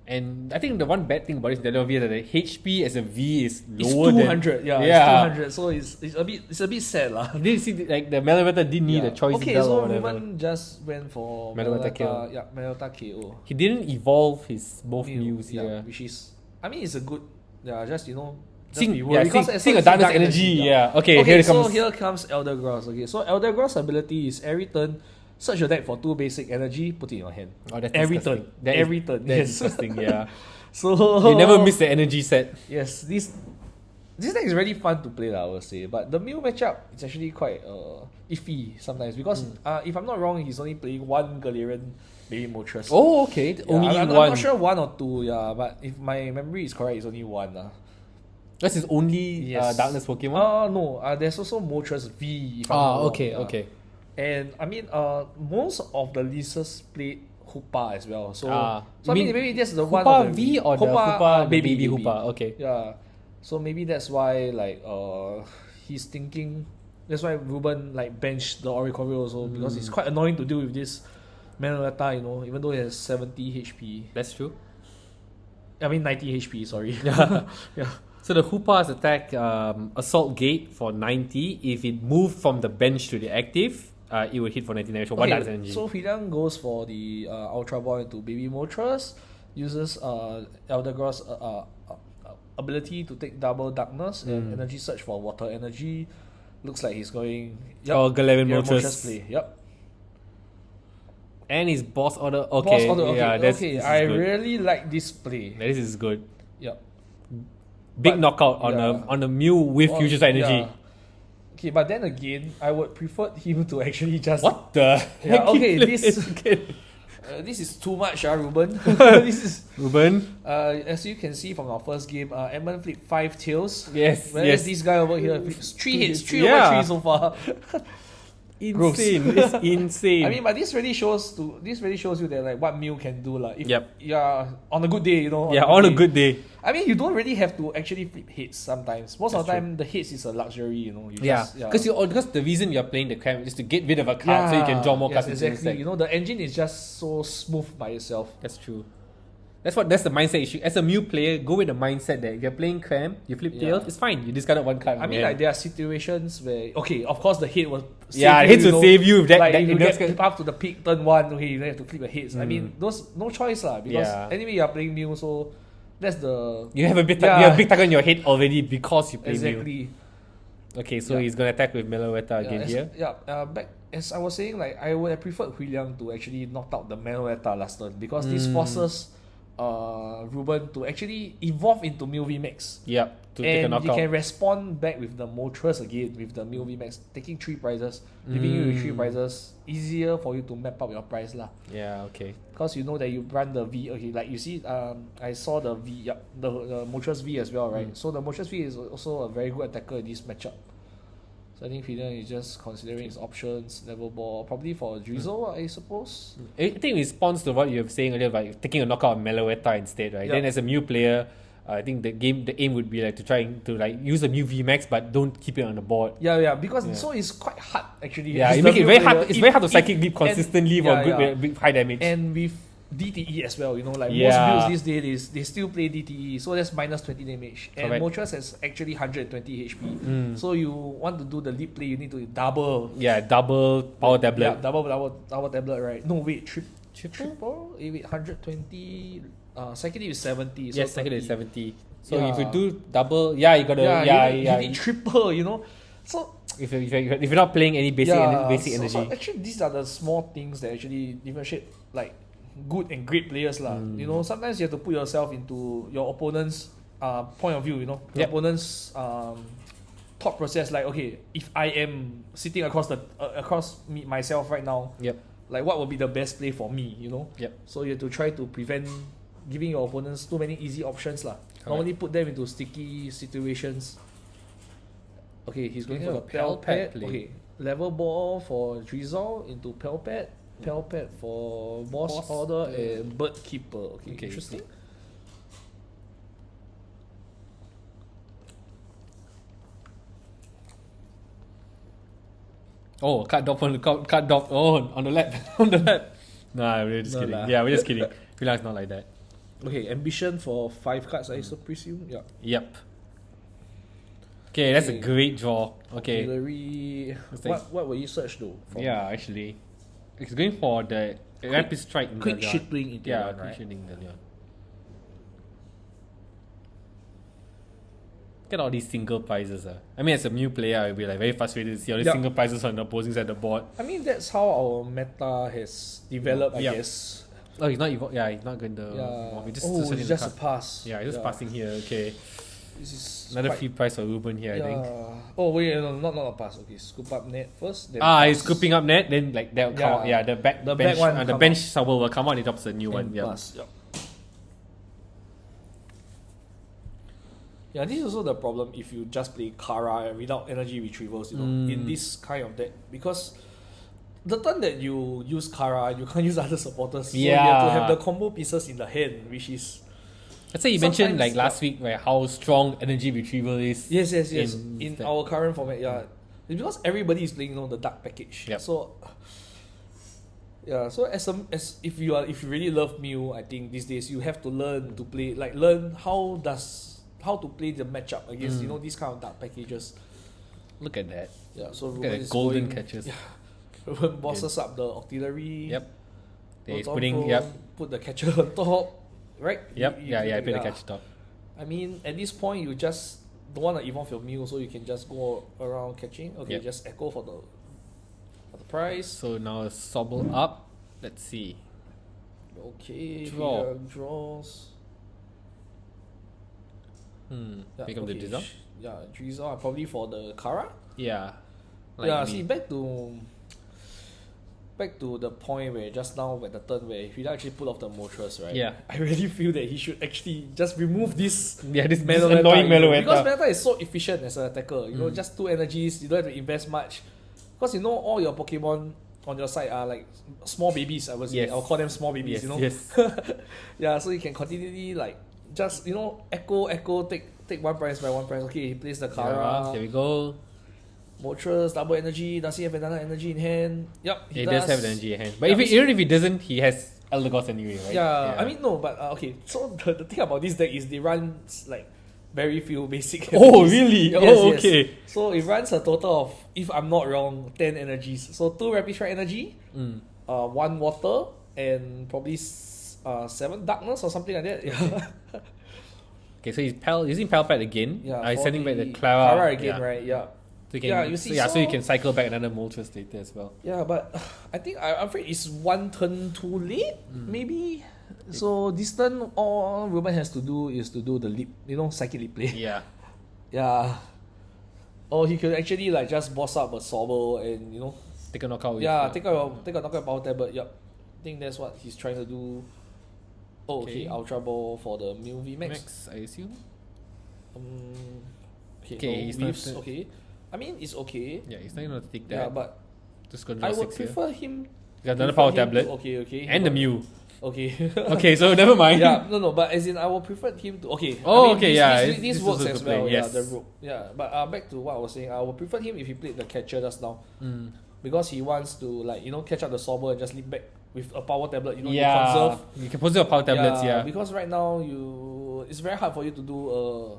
And I think the one bad thing about this Inteleon V is that the HP as a V is It's lower 200, than... it's 200. So it's a bit sad lah. Did you see like the Meloetta didn't need a choice Okay, bell so or whatever. Reuben just went for Meloetta KO. Yeah, Meloetta KO. He didn't evolve his both Mews Yeah, here. which is, I mean, it's a good, just you know. Just Seeing, be worried because as seeing long a as darkness dark energy, yeah. Okay, Okay, here it so comes. here comes Eldegoss. Okay, so Eldegoss' ability is every turn, search your deck for 2 basic energy, put it in your hand. Oh, that's Every disgusting. turn. That is- Every turn. That's Yes. disgusting, yeah. So You never miss the energy set. Yes, this deck is really fun to play, I would say. But the Mew matchup it's actually quite iffy sometimes because if I'm not wrong, he's only playing 1 Galarian Baby Moltres. Oh, okay. Yeah, Only I'm one. not sure 1 or 2, yeah, but if my memory is correct, it's only 1. That's his only Yes. darkness Pokemon? No, there's also Moltres V. If I'm not wrong, okay, yeah. okay. And I mean, most of the leases played Hoopa as well. So, Ah, so I you mean, mean maybe that's the one. Hoopa of V or the Hoopa, the baby Hoopa? Okay. Yeah. So maybe that's why he's thinking. That's why Reuben benched the Oricorio also because it's quite annoying to deal with this Meloetta, you know, even though he has 70 HP. That's true. I mean 90 HP. Sorry. Yeah. Yeah. So the Hoopa's attack Assault Gate for 90. If it moved from the bench to the active, it would hit for 99. So one darkness energy. So Liang goes for the Ultra Ball into Baby Moltres, uses Eldegoss ability to take double darkness and energy search for water energy. Looks like he's going. Yep. Oh, Galarian Yeah, Moltres. play. Yep. And his boss order. Okay. Boss order. Okay. Yeah, that's, Okay. this is I good. really like this play. This is good. Yep. Big But- knockout yeah. on a Mew with Well, Future Sight energy. yeah. Okay, but then again, I would prefer him to actually just. What the? Yeah, heck? okay, He this- flipped it. This is too much, Reuben. This is. Reuben? As you can see from our first game, Edmund flipped 5 tails. Yes. Whereas yes. this guy over here flips 3 hits, 3 Yeah. over 3 so far. insane. It's insane. I mean, but this really shows you that like what Mew can do if Yep. you're on a good day, you know. Yeah, on a good day. I mean, you don't really have to actually flip hits sometimes. Most of the That's time, the hits is a luxury, you know. Because the reason you're playing the cram is to get rid of a card so you can draw more cards. Exactly. You know, the engine is just so smooth by itself. That's true. That's the mindset issue. As a Mew player, go with the mindset that if you're playing cram, you flip tails, it's fine. You discarded one card. I mean, like there are situations where of course the hit will hits will save you. If you get up to the peak turn 1, you don't have to flip the hits. I mean, those no choice because anyway you're playing Mew, so that's the you have a big target on your head already because you play Mew. Okay, so he's gonna attack with Meloetta again here. Back as I was saying, I would have preferred Liang to actually knock out the Meloetta last turn because this forces Reuben to actually evolve into Mew VMAX. Yep, to take a knockout. And you can respond back with the Moltres again with the Mew VMAX, taking 3 prizes, leaving you with 3 prizes. Easier for you to map up your prize lah. Yeah, okay. Because you know that you run the V. Okay, like you see, I saw the V. The Moltres V as well, right? So the Moltres V is also a very good attacker in this matchup. So I think Keenan is just considering his options, level ball, probably for Drizzle, I suppose. I think it responds to what you were saying earlier about taking a knockout on Meloetta instead, right? Then as a Mew player, I think the aim would be to try to use a Mew VMAX, but don't keep it on the board. Because so it's quite hard actually. Yeah, it makes it very hard. It's very hard to psychic leap consistently for good high damage. And with DTE as well, most builds these days they still play DTE, so that's minus 20 damage. And Moltres has actually 120 HP. So you want to do the leap play, you need to double. Yeah, double power tablet. Yeah, double tablet, right? No, wait, triple? Wait, 120. Second is 70. So yes, second is 70. So if you Yeah. do double, you gotta you need triple, So if you're not playing any basic energy. So actually, these are the small things that actually differentiate good and great players sometimes you have to put yourself into your opponent's point of view. The opponent's thought process. If I am sitting across myself right now, what would be the best play for me? So you have to try to prevent giving your opponents too many easy options lah. Normally put them into sticky situations. Okay, he's going for the Pelpet. Okay, level ball for Drizzle into Pelpet. Pelpet for Boss Order and Bird Keeper. Okay, interesting. Oh, cut dog on the lap. On the lap. Nah, we're just kidding. Yeah, we're just kidding. It's not like that. Okay, ambition for 5 cards, I presume. Yeah. Yep. Okay, that's a great draw. Okay. Artillery. What will you search though? Actually. It's going for the Rapid Strike. Quick shitting Inteleon, right? Quick shitting Inteleon. Get all these single prizes. I mean, as a Mew player, I'll be very frustrated to see all these single prizes on the opposing side of the board. I mean, that's how our meta has developed, I guess. Oh, he's not he's not going to... It's just a pass. Yeah, he's just passing here. Okay. This is another free prize for Reuben here, I think. Oh, wait, no, not a pass. Okay, scoop up net first. Then he's scooping up net, then that'll come out. Yeah, the bench one. The bench shovel will come out and it drops a new one. Yeah. Yeah, this is also the problem if you just play Kara without energy retrievals, in this kind of deck. Because the turn that you use Kara, you can't use other supporters. So you have to have the combo pieces in the hand, which is... Let's say you mentioned last week how strong energy retrieval is. Yes. In our current format, it's because everybody is playing the dark package. Yep. So so as if you really love Mew, I think these days you have to learn to play learn how to play the matchup against these kind of dark packages. Look at that. Yeah, so look at the golden catches. Yeah. Reuben bosses up the artillery. Yep. He's putting put the catcher on top. Right? Yep. I play the catch top. I mean, at this point, you just don't want to evolve your Mew, so you can just go around catching. Okay, just echo for the prize. So now Sobble up. Let's see. Okay, draws. Pick up the Drizzle. Drizzle. Probably for the Kara. Yeah. See, back to the point where just now at the turn where he actually pull off the Moltres, right? Yeah. I really feel that he should actually just remove this this annoying Meloetta. Because Meloetta is so efficient as an attacker. Just 2 energies, you don't have to invest much. because you know all your Pokemon on your side are like small babies. I would say Yes. I'll call them small babies. Yes, You know. yes. Yeah, so you can continually like just echo take one prize by one prize. Okay, he plays the Yeah, Kara. there we go. Moltres, double energy. Does he have another energy in hand? Yep, He does have the energy in hand. But Yeah, even if he doesn't, he has Eldegoss anyway, right? Yeah, I mean no, but okay. So the thing about this deck is they run like very few basic. Oh, energies. really? Yes, Oh, yes. okay. So it runs a total of, if I'm not wrong, 10 energies. So 2 Rapid Strike energy, 1 water, and probably 7 darkness or something like that. Yeah. Okay, so he's using Pal Pad again. Yeah, He's for sending back the the Clara. again, Yeah. right? Yeah. So you can, Yeah, you see, so you so- can cycle back another Moltres later as well. Yeah, but I think I'm afraid it's 1 turn too late, maybe. So this turn, all Reuben has to do is to do the leap, psychic leap play. Yeah. Yeah. Or he could actually like just boss up a Sobble and Take a knockout with take a knockout power tablet. Yup. I think that's what he's trying to do. Oh, okay. Okay. Ultra Ball for the Mew VMAX. Max, I assume. Okay. Okay, No, he's Weaves, not- okay. I mean, it's okay. Yeah, he's not going to take that. Yeah, but Just gonna I draw would 6 here. prefer him. He got another prefer power him tablet. to- okay. And the Mew. Okay. Okay, so never mind. Yeah, no, but as in I will prefer him to. Okay. Oh, I mean, okay, this, yeah, This, this works also as could play, well. yes. Yeah, the rope. Yeah, but back to what I was saying, I would prefer him if he played the catcher just now, because he wants to catch up the Sobble and just leap back with a power tablet. You Yeah, conserve. you can conserve power tablets, yeah. Because right now it's very hard for you to do a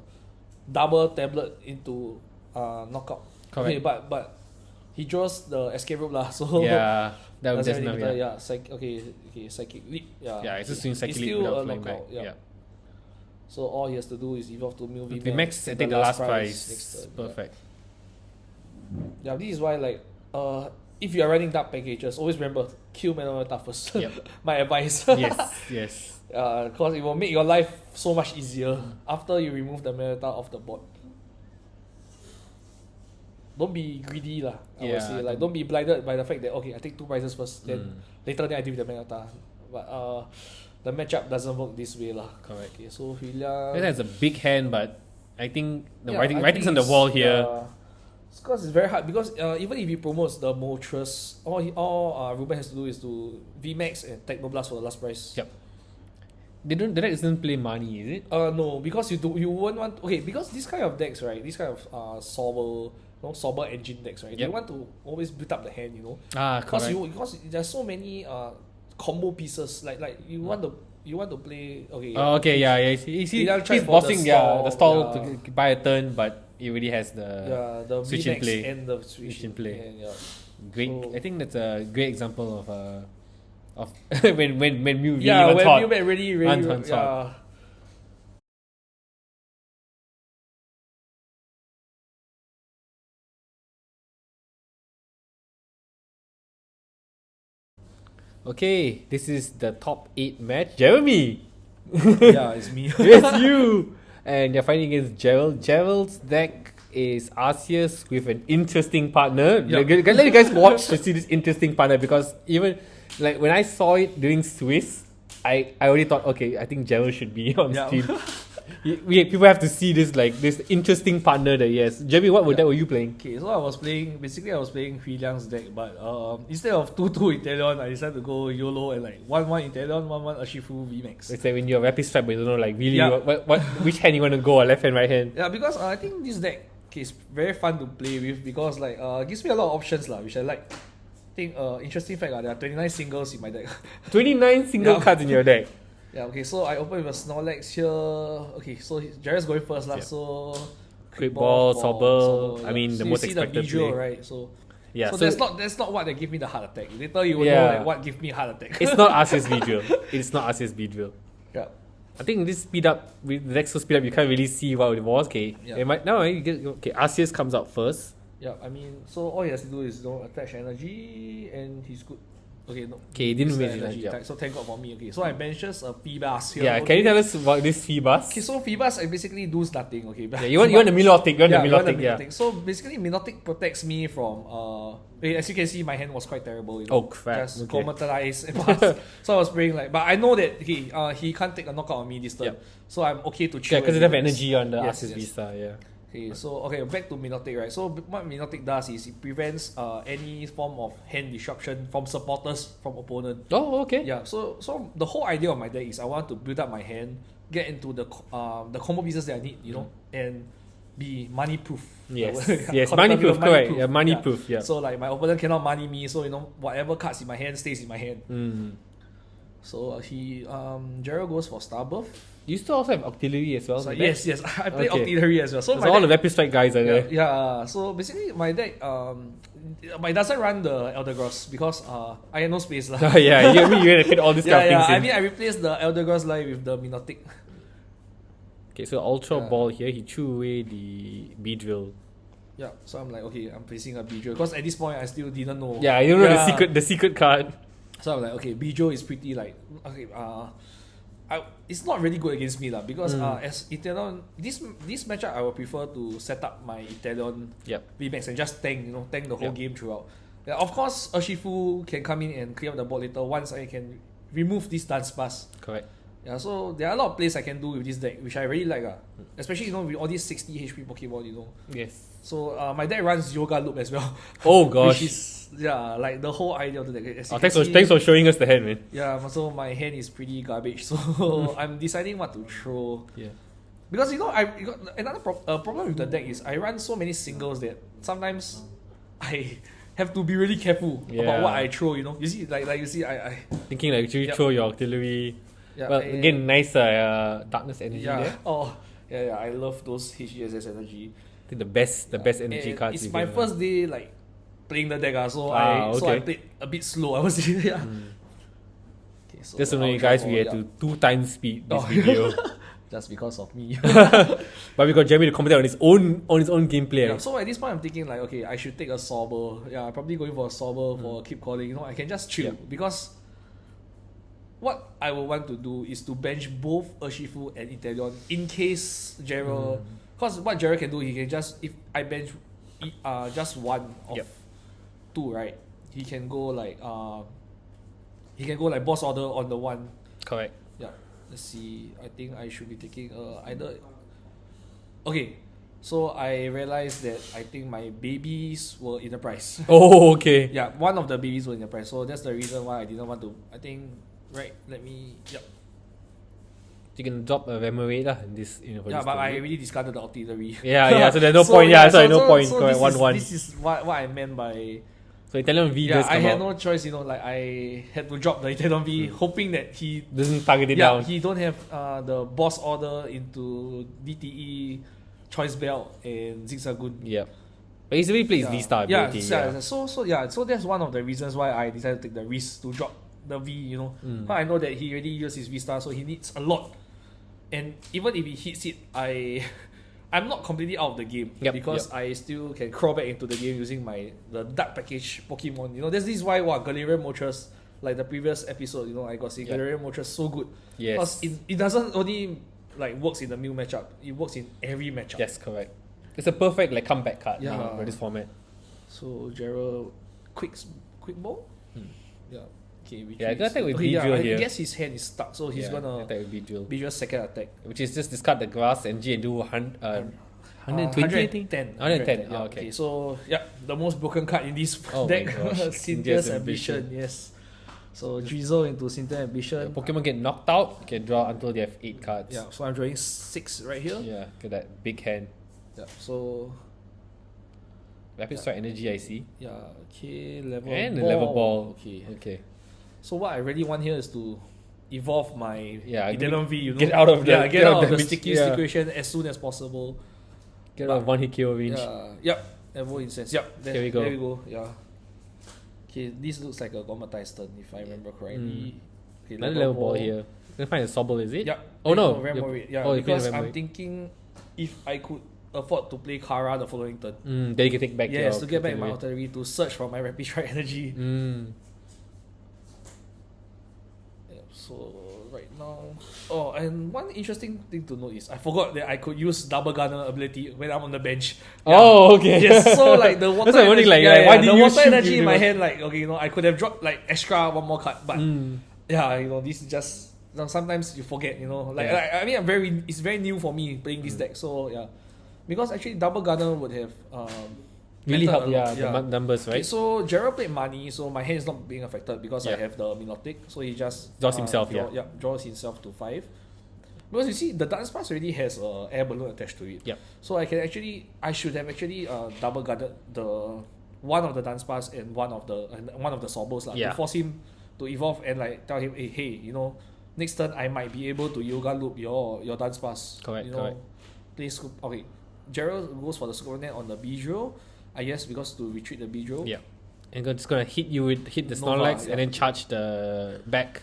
double tablet into knockout. Correct. Okay, but he draws the escape rope lah. So Yeah, that would doesn't just really enough, matter. yeah. Okay, psychic leap. Yeah, Yeah, it's just okay. doing psychic It's leap still without a flying back. knockout. Yeah. Yeah. So all he has to do is evolve to Mew VMAX. VMAX and take the last prize. next turn. Perfect. Yeah, this is why if you are running dark packages, always remember kill Manamata first. Yep. My advice. Yes. Because it will make your life so much easier after you remove the Manamata off the board. Don't be greedy lah. I would Yeah. say don't be blinded by the fact that I take 2 prizes first, then later I deal with the Manamata. But the matchup doesn't work this way lah. Correct. Okay, so Liang. That has a big hand, but I think the Yeah, writing's on the wall here. Because it's very hard. Because even if he promotes the Moltres, all Reuben has to do is to VMAX and Technoblast for the last prize. Yep. The deck doesn't play money, is it? No, because you won't want. Okay, because this kind of decks, right? This kind of Sobble engine decks, right? They Yep. want to always build up the hand, Ah, correct. Because there's so many combo pieces. Like you want to play. Okay. Oh, okay, yeah. He's Liang tried he's for the bossing, stall, the stall yeah. to buy a turn, but he already has the The switch in VMAX play. and the switch in play. hand, yeah. Great. So- I think that's a great example of when Mew really Yeah, runs when hot. you really Runs yeah. hot. Okay, this is the top 8 match. Jeremy! Yeah, it's me. It's you! And you're fighting against Jaryl. Jaryl's deck is Arceus with an interesting partner. Yup. Let you guys watch to see this interesting partner, because even when I saw it during Swiss, I already thought, okay, I think Jaryl should be on Yeah. stream. People have to see this this interesting partner that he has. Jeremy, what deck were you playing? Okay, so I was playing Hwee Liang's deck, but instead of 2-2 Inteleon, I decided to go YOLO and 1-1 Inteleon, 1-1 Urshifu VMAX. It's like when you're rapid strike, but you don't know really Yeah. which hand you want to go, or left hand, right hand. Yeah, because I think this deck is very fun to play with because it gives me a lot of options which I like. I think interesting fact there are 29 singles in my deck. 29 single Yeah. cards in your deck. Yeah, okay, so I open with a Snorlax here. Okay, so Jaryl's going first lah. Yeah. So Quick Ball, for Sobble. I mean, the so you most see the expected visual, play. right? So Yeah, so so that's not what they give me the heart attack. Later you will Yeah. know what give me heart attack. it's not Arceus V-Drill. It's not Arceus V-Drill. Yeah. I think this speed up, with the deck so speed up, you can't really see what it was. Okay, Yeah. okay, Arceus comes out first. Yeah, I mean, so all he has to do is attach energy and he's good. Okay, no. Okay, he didn't use the waste energy, yeah. type, so thank God for me. Okay, so I benches a Feebas here. Yeah, okay. can you tell us about this Feebas? Okay, so Feebas I basically do nothing. Okay, Yeah, you want the Milotic, you want the Milotic, yeah. Milotic. So basically, Milotic protects me from as you can see, my hand was quite terrible. Oh, crap, Just okay. traumatized and pass. So I was praying but I know that he can't take a knockout on me this turn. Yep. So I'm okay to chill. Yeah, because it and have relax. energy on the Yes, Arceus yes. V-Star, yeah. Okay, so back to Minotic, right? So what Minotic does is it prevents any form of hand disruption from supporters from opponent. Oh, okay. Yeah, so the whole idea of my deck is I want to build up my hand, get into the combo pieces that I need, and be money proof. Yes, yes, money proof, correct. Yeah, money proof. Yeah. So like my opponent cannot money me, so whatever cards in my hand stays in my hand. So Jaryl goes for Starbirth. You still also have Auxiliary as well? So yes, I play Auxiliary as well. So all the Rapid Strike guys are there. Yeah, so basically my deck but it doesn't run the Eldegoss because I had no space. Yeah, you had to fit all these kind of things in. I mean I replaced the Eldegoss line with the Minotic. Okay, so Ultra Ball here, he threw away the Beedrill. Yeah, so I'm like, okay, I'm placing a Beedrill because at this point I still didn't know. Yeah, you don't know the secret card. So I'm like, okay, Beedrill is pretty it's not really good against me because as Inteleon, this matchup I would prefer to set up my Inteleon VMAX and just tank the whole game throughout. Yeah, of course, Urshifu can come in and clear up the board later once I can remove this dance pass. Correct. Yeah, so there are a lot of plays I can do with this deck, which I really like. Especially with all these 60 HP Pokemon, Yes. So my deck runs Yoga Loop as well. Oh gosh. Which is like the whole idea of the deck. Thanks for showing us the hand, man. Yeah, so my hand is pretty garbage. So I'm deciding what to throw. Yeah. Because I got another problem with the deck is I run so many singles that sometimes I have to be really careful about what I throw. You see, like you see, I thinking like should you throw your Auxiliary? Yeah, well, again, nice darkness energy there. Oh, yeah, I love those HGSS energy. I think the best energy cards. It's my first day like playing the deck, so I played a bit slow. I was Okay, so just to know you guys, we had to 2 times speed this video. Just because of me. But we got Jeremy to comment on his own gameplay. Yeah, so at this point I'm thinking like, okay, I should take a Sobble. Yeah, I'm probably going for a Sobble for Keep Calling. I can just chill because what I would want to do is to bench both Urshifu and Inteleon in case Jaryl. Because what Jaryl can do, he can just, if I bench just one of 2, right? He can go like boss order on the one. Correct. Yeah. Let's see. I think I should be taking either. Okay. So I realized that I think my babies were in the price. Oh, okay. Yeah, one of the babies were in the price. So that's the reason why I didn't want to. I think. Right, let me. Yep. You can drop a VMAX lah in this. But I already discarded the Auxiliary. Yeah. So there's no point. Yeah, so no point. So correct, 1-1. This is what I meant by. So Inteleon V just come I had out. no choice. Like I had to drop the Inteleon V, hoping that he doesn't target it down. He don't have the boss order into DTE, Choice Belt, and Zigzagoon. Yeah. But he still plays VSTAR ability. So that's one of the reasons why I decided to take the risk to drop the V, But I know that he already used his V-Star, so he needs a lot. And even if he hits it, I'm not completely out of the game because I still can crawl back into the game using the Dark Package Pokemon. This is why Galarian Moltres, like the previous episode, I got saying Galarian Moltres so good. Yes. Because it doesn't only works in the Mew matchup, it works in every matchup. Yes, correct. It's a perfect comeback card for this format. So Jaryl, quick ball? Yeah. Okay, I can attack with Beedrill here. I guess his hand is stuck, so he's gonna attack with Beedrill. Beedrill's second attack, which is just discard the grass energy and do 120, I think? 110. Okay. So the most broken card in this deck, Cynthia's Ambition. Yes. So Drizzle into Cynthia's Ambition. Pokemon get knocked out, you can draw until they have 8 cards. Yeah. So I'm drawing 6 right here. Yeah. Get that big hand. Yeah. So. Rapid Strike energy, I see. Yeah. Okay. Level and ball. The level ball. Okay. So what I really want here is to evolve my Inteleon V, get out of the sticky situation as soon as possible. Get out of 1-hit KO range. Evo Incense. There we go. Yeah. Okay, this looks like a Gomatized turn if I remember correctly. Okay, another level ball here. You can find a Sobble, is it? Yeah. Oh no. Because I'm thinking if I could afford to play Kara the following turn. Then you can take back to get back my Artillery to search for my Rapid Strike energy. So right now, and one interesting thing to note is I forgot that I could use Double Gunner ability when I'm on the bench. Oh, okay. Yes, so like the water energy, why did you water energy in my hand, I could have dropped extra one more card, but this is just sometimes you forget, I mean it's very new for me playing this deck, so because actually double gunner would have Really help, mattered a lot. the numbers, right? Okay, so Jaryl played money, so my hand is not being affected because I Yeah. have the Milotic, so he just Draws himself, draws himself to 5. Because you see, the dance pass already has a air balloon attached to it. Yep. So I should have actually double guarded the one of the dance pass and one of the sorbos to force him to evolve and like tell him, hey, next turn I might be able to yoga loop your dance pass. Correct. Play scoop. Okay, Jaryl goes for the scoop net on the Beedrill, I guess, because to retreat the Beedrill. Yeah. And it's gonna hit the Nova, Snorlax and then charge the back.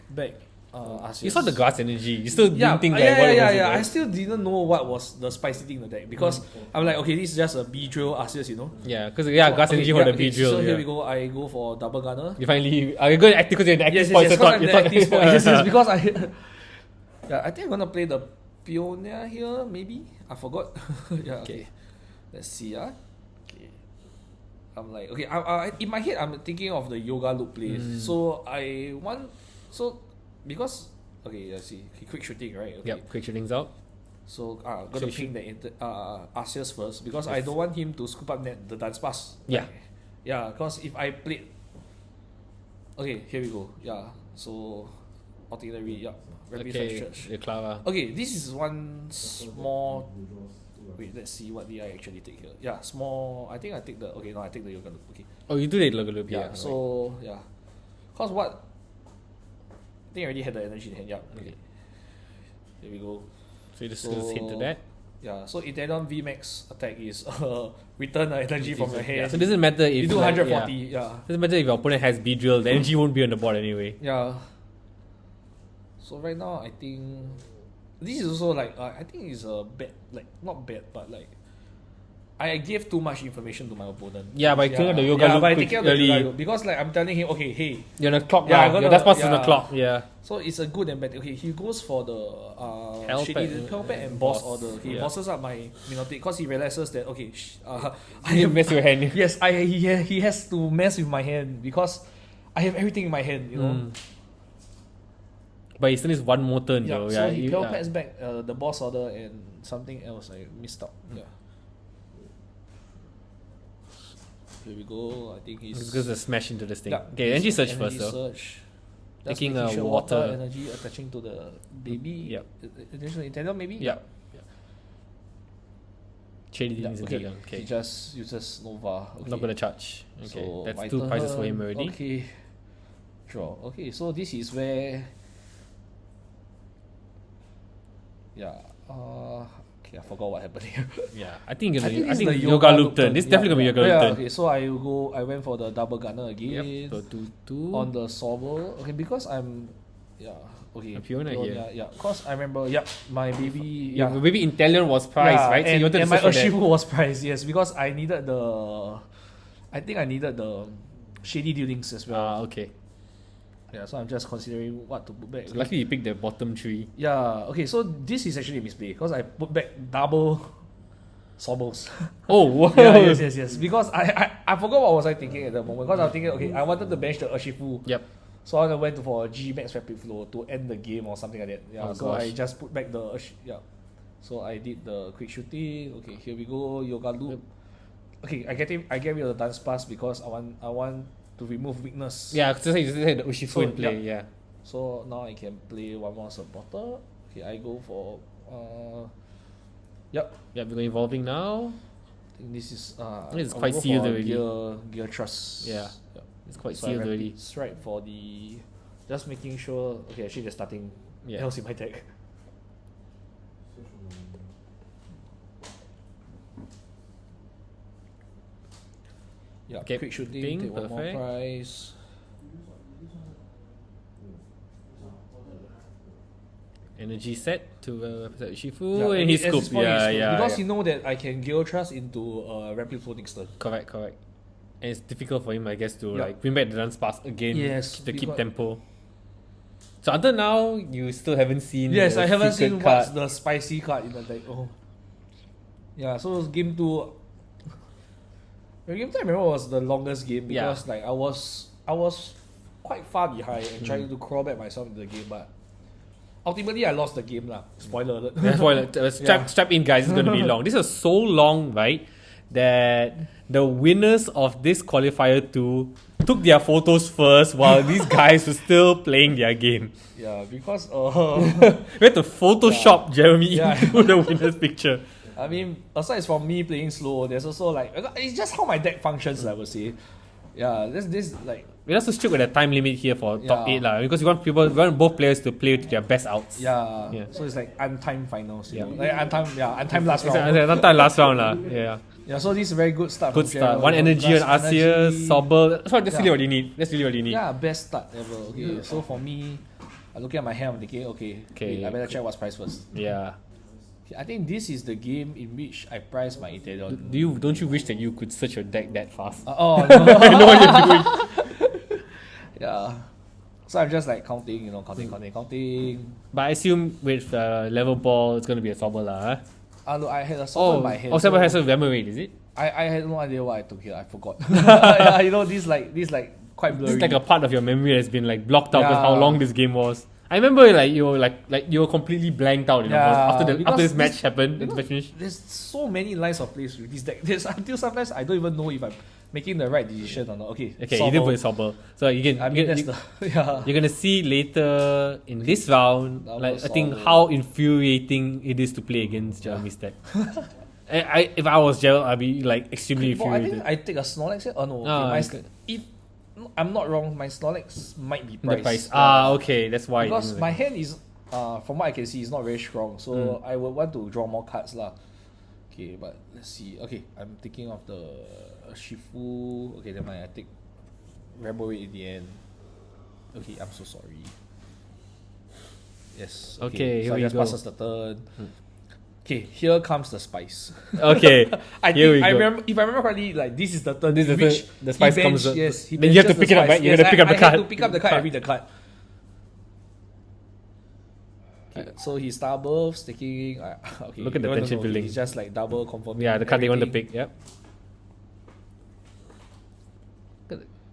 Arceus. You saw the grass energy. You still didn't think what it was. I still didn't know what was the spicy thing in the deck because I'm like, okay, this is just a Beedrill Arceus, Yeah, because grass energy for the Beedrill. So here we go. I go for double gunner. You finally are you going to active because you're in the active spot? Yes, because I think I'm gonna play the Pioneer here. Maybe I forgot. Okay. Let's see. Okay. I'm like, okay. I in my head I'm thinking of the yoga loop plays. So because let's see. Quick shooting, right? Okay. Yep, quick shooting's out. So I'm gonna ping the Arceus first because I don't want him to scoop up the dance pass. Yeah. Yeah, because if I played. Okay, here we go. Yeah. So artillery, Okay, the Clara. Okay, this is one small. Wait, let's see what did I actually take here. Yeah, small. I think I take the. Okay, no, I take the yoga loop. Okay. Oh, you do the yoga loop. Yeah. So yeah, cause what? I think I already had the energy in hand. Yeah. Okay. Here we go. So you just hit to that. Yeah. So Inteleon VMAX attack is return the energy from your hand. Yeah, so it doesn't matter if you do 140. Yeah. Doesn't matter if your opponent has Beedrill, the energy won't be on the board anyway. Yeah. So right now I think this is also like I think it's a bad, like not bad, but like I gave too much information to my opponent. Yeah, by clearing the yoga loop by taking out the early. yoga loop, because like I'm telling him, okay, hey, you're on the clock now. That's what's on the clock. Yeah. So it's a good and bad. Okay, he goes for the Helpet and boss order. He bosses up my Minotaur because he realizes that I have mess with your hand. Yes, he has to mess with my hand because I have everything in my hand, But he still needs one more turn though. So he pets back the boss order and something else I missed out. Yeah. Here we go. I think he's because the smash into this thing. Yeah, okay, energy search first though. Search. Taking sure water energy attaching to the baby. Yep. Additional Inteleon maybe. Yeah. Shady things okay. Okay. He just uses Nova. Okay. Not gonna charge. Okay. So that's 2 prizes for him already. Okay. Draw. Okay, so this is where. Yeah. Okay, I forgot what happened here. Yeah, I think this is the the yoga loop turn. This is definitely gonna be yoga loop turn. Okay, so I went for the double gunner again. Yep. So 2-2 on the Sobble. Okay, because I'm okay. A Pioneer here. Yeah. Because I remember my baby Maybe Inteleon was priced, right? So and, you wanted and to my search for that. Urshifu was priced, yes, because I needed the shady dealings as well. Okay. Yeah, so I'm just considering what to put back. So luckily you picked the bottom 3. Yeah, okay, so this is actually a misplay because I put back double Sobbles. Oh, wow. yes. Because I forgot what was I thinking at the moment. Because I was thinking, okay, I wanted to bench the Urshifu. Yep. So I went for a G-Max Rapid Flow to end the game or something like that. Yeah, so gosh. I just put back the So I did the quick shooting. Okay, here we go. Yoga loop. Yep. Okay, I get rid of the dance pass because I want to remove weakness. Yeah, because you said the Urshifu in play. Yeah. So now I can play one more supporter. Okay, I go for Yeah, we're evolving now. I think this is it's quite sealed already. Gear Trust. Yeah. It's quite So sealed already. Strike for the just making sure. Okay, actually they're starting else in my deck. Yeah, Okay, quick shooting, ping, take one more perfect. prize. Energy set to Urshifu and he at this scoop. point Yeah. Because you know that I can Gale Trust into Rapid Flow next turn. Correct. And it's difficult for him, I guess, to like bring back the dance pass again. Yes, to keep tempo. So until now, you still haven't seen. Yes, the I haven't secret seen card. what's the spicy card in the deck. Oh. Yeah, so game 2. Game 2 I remember was the longest game because like I was quite far behind and trying to crawl back myself into the game, but ultimately I lost the game lah. Spoiler alert. Spoiler. Strap in, guys. It's going to be long. This is so long, right? That the winners of this qualifier 2 took their photos first while these guys were still playing their game. Yeah, because We had to Photoshop Jeremy into the winner's picture. I mean, aside from me playing slow, there's also like it's just how my deck functions. I would say, yeah. This like We're also strict with the time limit here for top 8 lah, because we want both players to play with their best outs. yeah. So it's like untimed finals. You know? Like untimed last round. Not last round lah. Yeah. Yeah, so this is a very good start. Good start. One energy on Arceus, Sobble. That's really what you need. That's really what you need. Yeah, best start ever. Okay, so for me, I'm looking at my hand. I'm thinking, okay, I better check what's priced first. Yeah. I think this is the game in which I price my Inteleon. Don't you wish that you could search your deck that fast? No. You know what you're doing. Yeah. So I'm just like counting, counting. But I assume with level ball, it's going to be a Sobble lah. Huh? Look, I had a Sobble in my head. Sobble has a Vemoraid, is it? I had no idea what I took here. I forgot. Yeah, this quite blurry. It's like a part of your memory that's been like blocked out with how long this game was. I remember you were completely blanked out, after this match happened. There's so many lines of plays with this deck. Until sometimes I don't even know if I'm making the right decision or not. Okay, you did put Sobble. So you're gonna see later in this round, I think how infuriating it is to play against Jeremy's deck. If I was Jaryl, I'd be like extremely infuriated. I think I take a Snorlax here. Oh no, if I'm not wrong, my Snorlax might be priced. Okay, that's why. Because my hand is, from what I can see, is not very strong. So I would want to draw more cards lah. Okay, but let's see. Okay, I'm thinking of the Urshifu. Okay, never mind. I take Rebel in the end. Okay, I'm so sorry. Yes. Okay, so I just passes the turn. Okay, here comes the spice. Okay, here we go. If I remember correctly, like this is the turn. The spice comes up. Yes, then you have to pick it up, right? You have to pick up the card. I have to pick up the card and read the card. Okay, so he star buffs, taking. Okay, look at the tension building. He's just like double confirming. Yeah, the card they want to pick. Yep.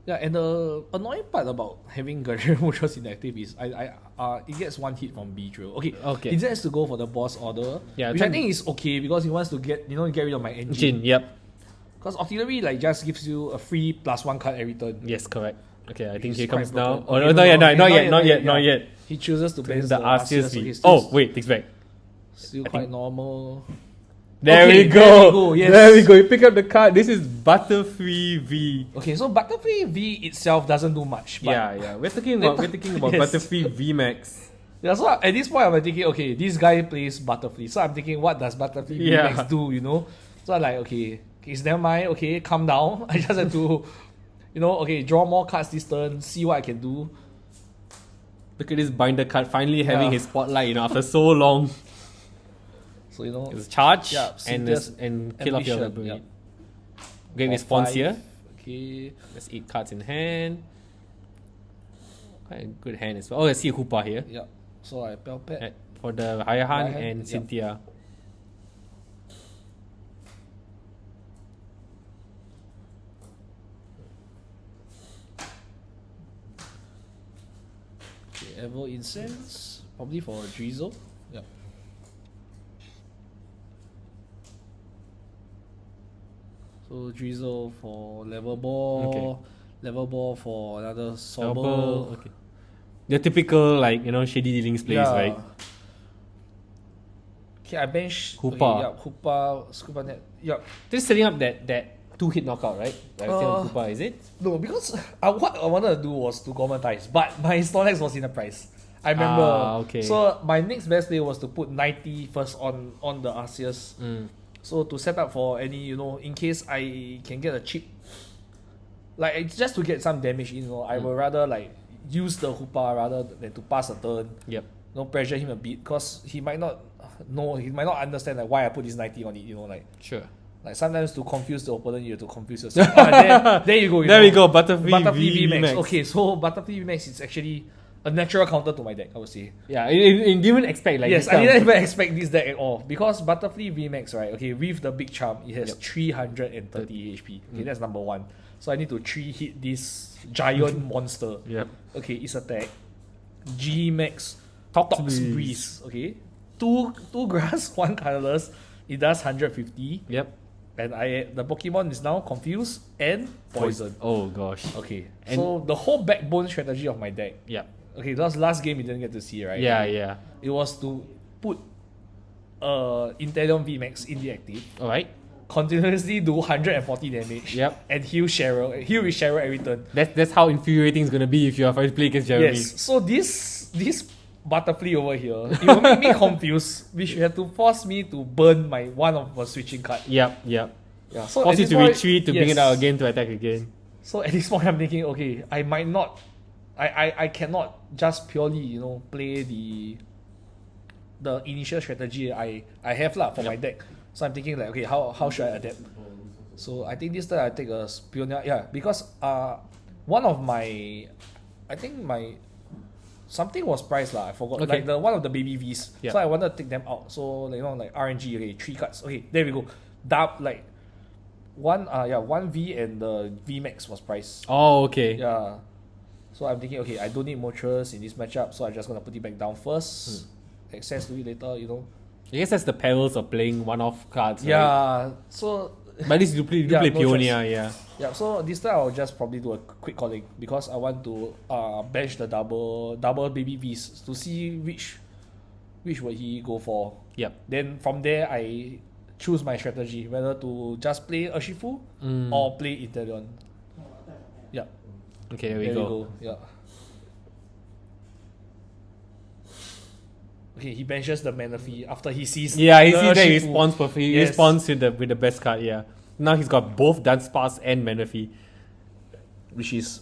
Yeah, and the annoying part about having Jaryl just inactive is it gets one hit from B-Drill. Okay. He just has to go for the boss order. Yeah, which I think is okay because he wants to get rid of my engine. Yep. Because auxiliary just gives you a free +1 card every turn. Yes, correct. Okay, I think here comes now. Not yet. He chooses to base the Arceus. Wait, takes back. Still quite normal. There we go. Yes. There we go. You pick up the card. This is Butterfree V. Okay, so Butterfree V itself doesn't do much. But We're thinking about Butterfree VMAX. Yeah, so at this point I'm thinking, okay, this guy plays Butterfree. So I'm thinking, what does Butterfree VMAX do? So I'm like, okay, it's never mind. Okay, calm down. I just have to, draw more cards this turn. See what I can do. Look at this binder card finally having his spotlight. After so long. So it's charge and kill off your Reuben. Great response here. Okay, that's 8 cards in hand. Quite a good hand as well. Oh, I see a Hoopa here. Yeah. So I Pelpet for the higher hand and Cynthia. Okay, Evo Incense probably for Drizzle. Yeah. So Drizzle for level ball, level ball for another Sobble. Okay. The typical shady dealings plays, right? Okay, I bench Hoopa. Hoopa, Scuba Net. Yeah. This is setting up that 2-hit knockout, right? Hoopa, is it? No, because what I wanted to do was to Gormatize, but my Snorlax was in the price. I remember. So my next best play was to put 90 first on the Arceus. So to set up for any, in case I can get a chip, it's just to get some damage in, I would rather use the Hoopa rather than to pass a turn. Yep. Pressure him a bit because he might not understand why I put this 90 on it, Sure. Sometimes to confuse the opponent, you have to confuse yourself. There you go. There we go, Butterfree VMAX. Okay, so Butterfree VMAX is actually a natural counter to my deck, I would say. Yeah, you didn't expect Yes, I didn't even expect this deck at all. Because Butterfree VMAX, right, okay, with the big charm, it has 330 HP. Okay, that's number 1. So I need to 3-hit this giant monster. Yep. Okay, its attack. G max Tox Tox Breeze. Okay, two grass, one colorless. It does 150. Yep. And the Pokemon is now Confused and Poison. Oh gosh. Okay. And So the whole backbone strategy of my deck. Yep. Okay, that was last game you didn't get to see, right? Yeah. It was to put Inteleon VMAX in the active, Alright. continuously do 140 damage. Yep. And heal with Cheryl every turn. That's how infuriating it's gonna be if you are first to play against Jeremy. Yes. So this Butterfly over here, it will make me confused, which have to force me to burn my one of the switching card. Yep. Yeah. So Force at you this to point, retreat to bring it out again to attack again. So at this point I'm thinking, okay, I might not I cannot just purely, play the initial strategy I have for my deck. So I'm thinking like, okay, how should I adapt? So I think this time I take a Pioneer, because one of my, I think my something was priced I forgot. Okay. Like one of the baby Vs. Yeah. So I wanted to take them out. So like RNG, okay, 3 cards. Okay, there we go. One V and the VMAX was priced. Oh, okay. Yeah. So I'm thinking, okay, I don't need Moltres in this matchup, so I'm just gonna put it back down first. Access to it later, I guess that's the perils of playing one-off cards. Right? Yeah. So But at least you play no Pioneer, choice. yeah. Yeah, so this time I'll just probably do a quick calling because I want to bench the double baby Vs to see which will he go for. Yep. Then from there I choose my strategy, whether to just play Urshifu or play Inteleon. Yeah. Okay, there we There go. we go. Yeah. Okay, he benches the Manaphy after he sees. Yeah, he the sees that he Urshifu. responds perfectly. He Yes. responds with the best card, yeah. Now he's got both Dunsparce and Manaphy. Which is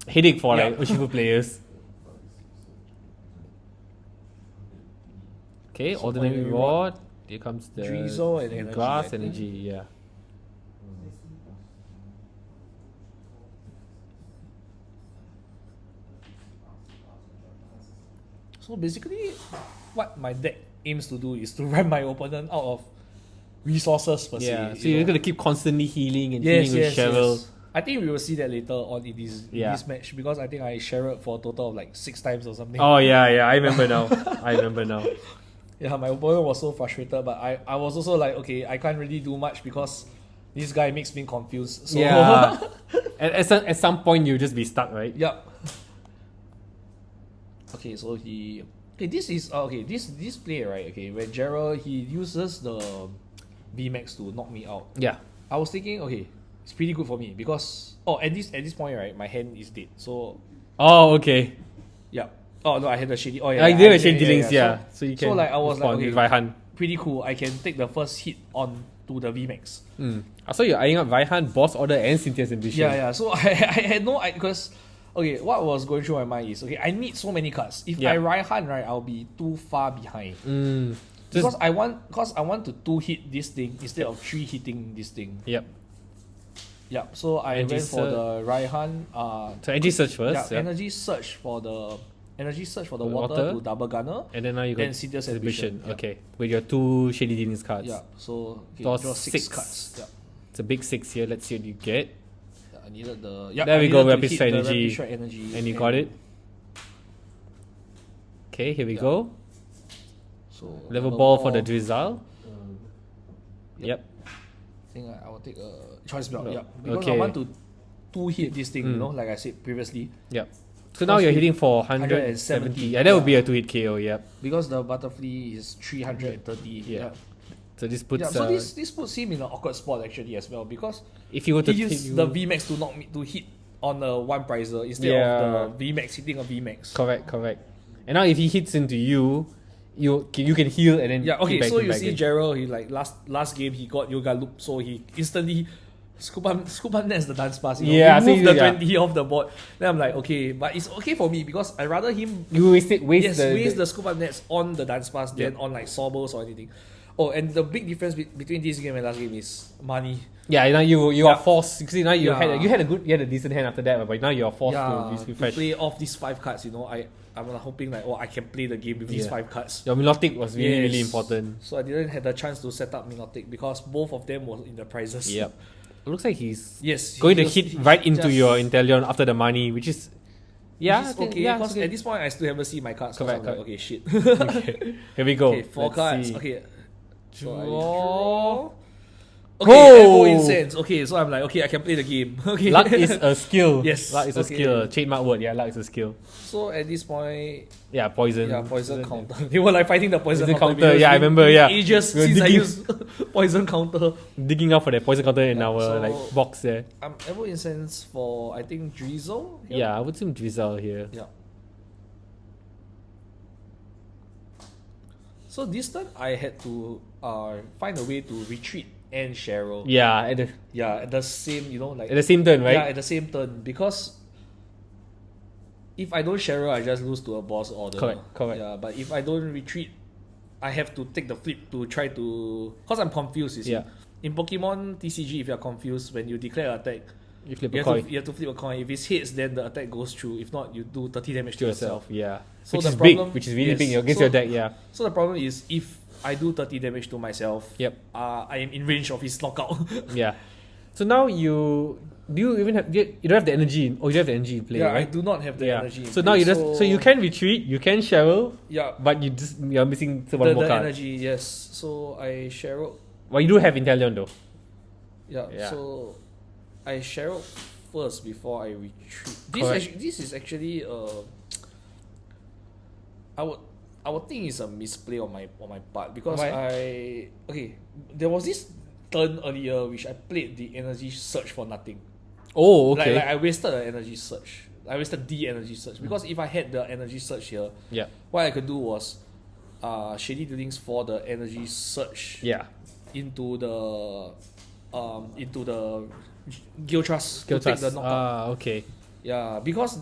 Headache for Yeah. like Urshifu players. Okay, So ordinary ordinary reward. Here comes the Drizzle and energy, grass I think. energy, yeah. So basically, what my deck aims to do is to run my opponent out of resources per Yeah, se. so you're gonna keep constantly healing and yes, healing with Cheryl. yes. I think we will see that later on in this Yeah. match because I think I Cheryl for a total of like 6 times or something. Oh yeah, I remember now. I remember now. Yeah, my opponent was so frustrated, but I was also like, okay, I can't really do much because this guy makes me confused. So Yeah. At some point you'll just be stuck, right? Yep. Okay, so this is this play, right? Okay, when Jaryl he uses the VMAX to knock me out. Yeah. I was thinking, okay, it's pretty good for me because at this point, right, my hand is dead. So Oh, okay. yeah. Oh no, I had the shady. Oh yeah, I did a shade dealings, yeah. So you can So like I was like, respond okay, with Vaihan. pretty cool. I can take the first hit on to the VMAX. I saw you're eyeing up Vaihan, Boss Order, and Cynthia's Ambition. Yeah. So I had no because okay, what was going through my mind is okay, I need so many cards. If Yeah. I Raihan, right, I'll be too far behind. Just- Because I want to 2-hit this thing instead of 3 hitting this thing. Yep. Yeah. So I Energy went for the Raihan. So energy search first. Yeah, Yep. energy search for the The water water. to double gunner. And then now you Then got Cynthia's Ambition. Ambition. Yeah. Okay. With your 2 Shady Dealings cards. Yeah. So Draw draw 6 6. cards. Yeah. It's a big 6 here. Let's see what you get. I needed the There we go, I needed to Rapid hit Strike the Energy. Rapid Strike energy. And you got it. Okay, here we Yeah. go. So Level ball for the Drizzle. Yep. I think I will take a choice belt. No. Yeah. Because I Okay. want to 2-hit this thing, like I said previously. Yep. So now you're hitting for 170. Yeah, that would be a 2-hit KO, yep. Because the Butterfly is 330. Yeah. So this puts... Yeah, so this puts him in an awkward spot actually as well because if you were to he hit used you- the VMAX to knock me to hit on a one prizer instead Yeah. of the VMAX hitting a VMAX. Correct. And now if he hits into you, you can heal and then Yeah, hit okay, back so him you back see in. Jaryl, he like last game he got Yoga Loop, so he instantly scoop up nets the dance pass. Yeah, so remove the yeah. 20 off the board. Then I'm like, okay, but it's okay for me because I rather him You waste the scoop up nets on the dance pass than Yep. on like Sobbles or anything. Oh, and the big difference between this game and last game is money. Yeah, now you are forced. You see, now you Yeah. had a decent hand after that, but now you are forced to To refresh. play off these 5 cards, I'm hoping like, I can play the game with these Yeah. 5 cards. Your Milotic was really Yes. important. So I didn't have the chance to set up Milotic because both of them were in the prizes. Yep. It looks like he's Yes. going to he hit he right into just- your Inteleon after the money, which is Yeah, which is I think- okay. yeah, Because it's okay. at this point, I still haven't seen my cards. Because I'm like, okay, shit. Okay. Here we go. Okay, 4 Let's cards. see. Okay. So I Draw. draw. Oh! Okay, Echo Incense. Okay, so I'm like, okay, I can play the game. Okay. Luck is a skill. Yes, Luck is a okay. skill. Trademark word. Yeah, luck is a skill. So at this point, Yeah, poison. yeah, poison counter. They were like fighting the poison Poison counter. counter, because yeah, I it's remember, been yeah. ages We were since I digging- used poison counter. Digging out for that poison counter in Yeah, our so- like box there. Echo Incense for, I think, Drizzle? here? Yeah, I would assume Drizzle here. Yeah. So this turn, I had to find a way to retreat and Cheryl. Yeah, at the, Yeah, at the same, you know, like at the same turn, right? yeah, at the same turn, because if I don't Cheryl, I just lose to a boss order. Correct. Yeah, but if I don't retreat, I have to take the flip to try to, because I'm confused. You see, Yeah. in Pokemon TCG, if you're confused when you declare an attack, You flip you a have, coin to, you have to flip a coin. If it hits, then the attack goes through. If not, you do 30 damage to to yourself. Yeah. So which the is problem- big, which is really yes, big against so- your deck, yeah. So the problem is, if I do 30 damage to myself, Yep. I am in range of his knockout. Yeah. So now you even have you don't have the energy you don't have the energy in play, Yeah, I right? do not have the Yeah. energy. in So now play, you just so you can retreat, you can Cheryl, yeah, but you're missing one more the card. energy, yes. So I Cheryl. Well, you do have Inteleon though. Yeah, Yeah. so I Cheryl first before I retreat. Correct. This is actually I would think it's a misplay on my part because Why? there was this turn earlier which I played the energy search for nothing. Oh, okay. Like I wasted the energy search. I wasted the energy search because if I had the energy search here, yeah. what I could do was shady dealings for the energy search Yeah. into the Gil Trust Skill to take trust. the knockout. Okay. Yeah, because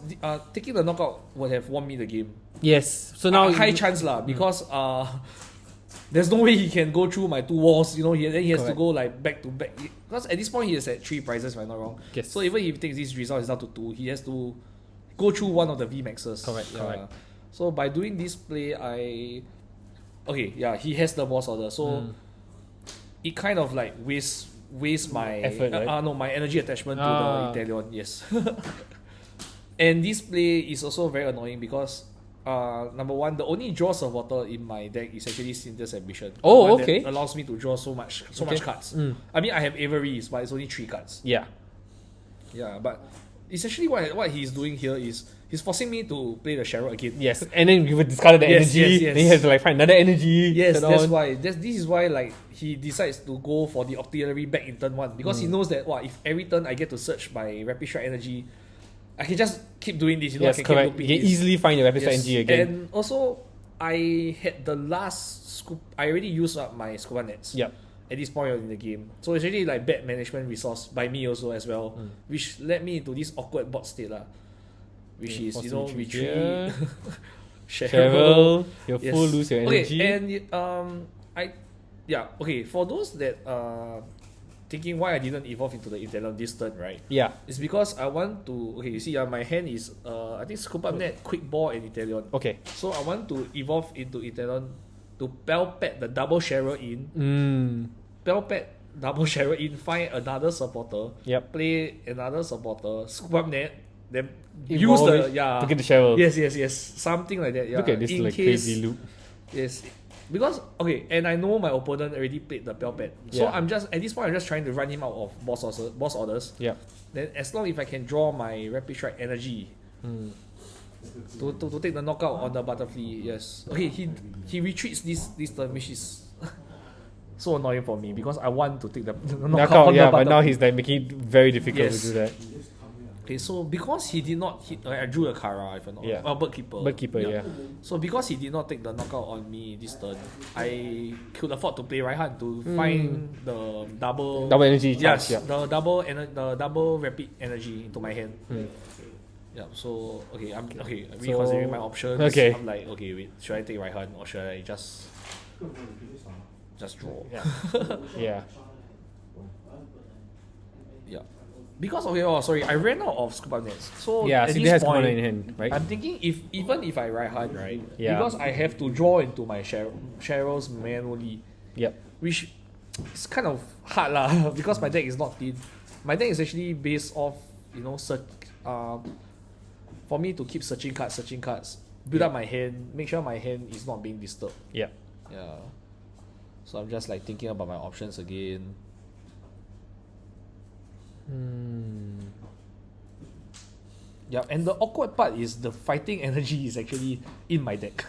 taking the knockout would have won me the game. Yes. So now High chance lah, because there's no way he can go through my 2 walls. You know, then he has to Correct. go like back to back. Because at this point he is at 3 prizes, if I'm not wrong. Yes. So even if he takes this result, it's down to 2. He has to go through one of the VMAXs. Correct. So by doing this play, he has the boss order. So it kind of like wastes my Effort, right? my energy attachment to the Inteleon. Yes. And this play is also very annoying because number one, the only draw supporter in my deck is actually Cynthia's Ambition. Oh, The one okay. That allows me to draw so much cards. I mean, I have Avery's, but it's only 3 cards. Yeah. Yeah, but essentially what he's doing here is he's forcing me to play the Cheryl again. Yes. And then you would discard the Yes, energy. yes. Then you have to like find another energy. Yes, turn that's on. why. This is why like he decides to go for the auxiliary back in turn 1 because he knows that if every turn I get to search my Rapid Strike energy, I can just keep doing this. You know, Yes, I can correct. keep You looping can this. easily find your Rapid Yes. energy again. And also, I had the last scoop. I already used up my scuba nets. Yep. At this point in the game, so it's really like bad management resource by me also as well, which led me into this awkward bot state lah. Which is retreat, here. Cheryl. Cheryl, you Yes. full lose your energy. Okay, and for those that thinking why I didn't evolve into the Inteleon this turn, right? Yeah. It's because I want to. Okay, you see, my hand is I think Scoop Up Net, Quick Ball, and Inteleon. Okay. So I want to evolve into Inteleon to Pelpet the double Cheryl in. Pelpet double Cheryl in, find another supporter. Yep. Play another supporter, Scoop Up Net, then use Evolve the it to get the Cheryl. Yes, something like that. Yeah. Look at this in like case, crazy loop. Yes. Because and I know my opponent already played the Pelpet. So Yeah. I'm just at this point I'm just trying to run him out of boss orders. Yeah. Then as long if I can draw my Rapid Strike energy to take the knockout on the Butterfly, yes. Okay, he retreats this turn, which is so annoying for me because I want to take the knockout on the But Butterfly. now he's like making it very difficult Yes. to do that. Okay, so because he did not hit, I drew a Kara, if I'm not wrong. Bird Keeper. Bird Keeper, yeah. So because he did not take the knockout on me this turn, I could afford to play Raihan to find the double Double energy Yes, charge, yeah. the double rapid energy into my hand. Yeah. So I'm reconsidering my options. Okay. I'm like, okay, wait, should I take Raihan or should I just draw? Yeah. Yeah. Yeah. Because I ran out of scuba nets. So Yeah, at so this he has point, commander in hand, right? I'm thinking even if I Raihan, right? Yeah. Because I have to draw into my Cheryl's manually, Yep. which is kind of hard lah because my deck is not thin. My deck is actually based off for me to keep searching cards, build up my hand, make sure my hand is not being disturbed. Yeah. Yeah. So I'm just like thinking about my options again. Yeah, and the awkward part is the fighting energy is actually in my deck.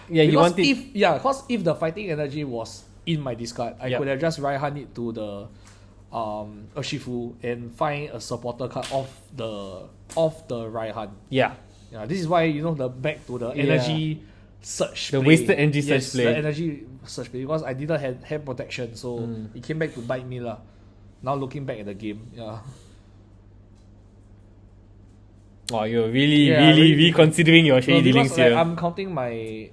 Yeah, you want it. Because if the fighting energy was in my discard, I Yep. could have just Raihan it to the Urshifu and find a supporter card off the Raihan. Yeah. Yeah, this is why the back to the energy search. The play. wasted energy Yes, search play. the energy search play because I didn't have hand protection, so it came back to bite me lah. Now looking back at the game, yeah. Oh, you're really reconsidering your shady dealings because, here. I'm counting my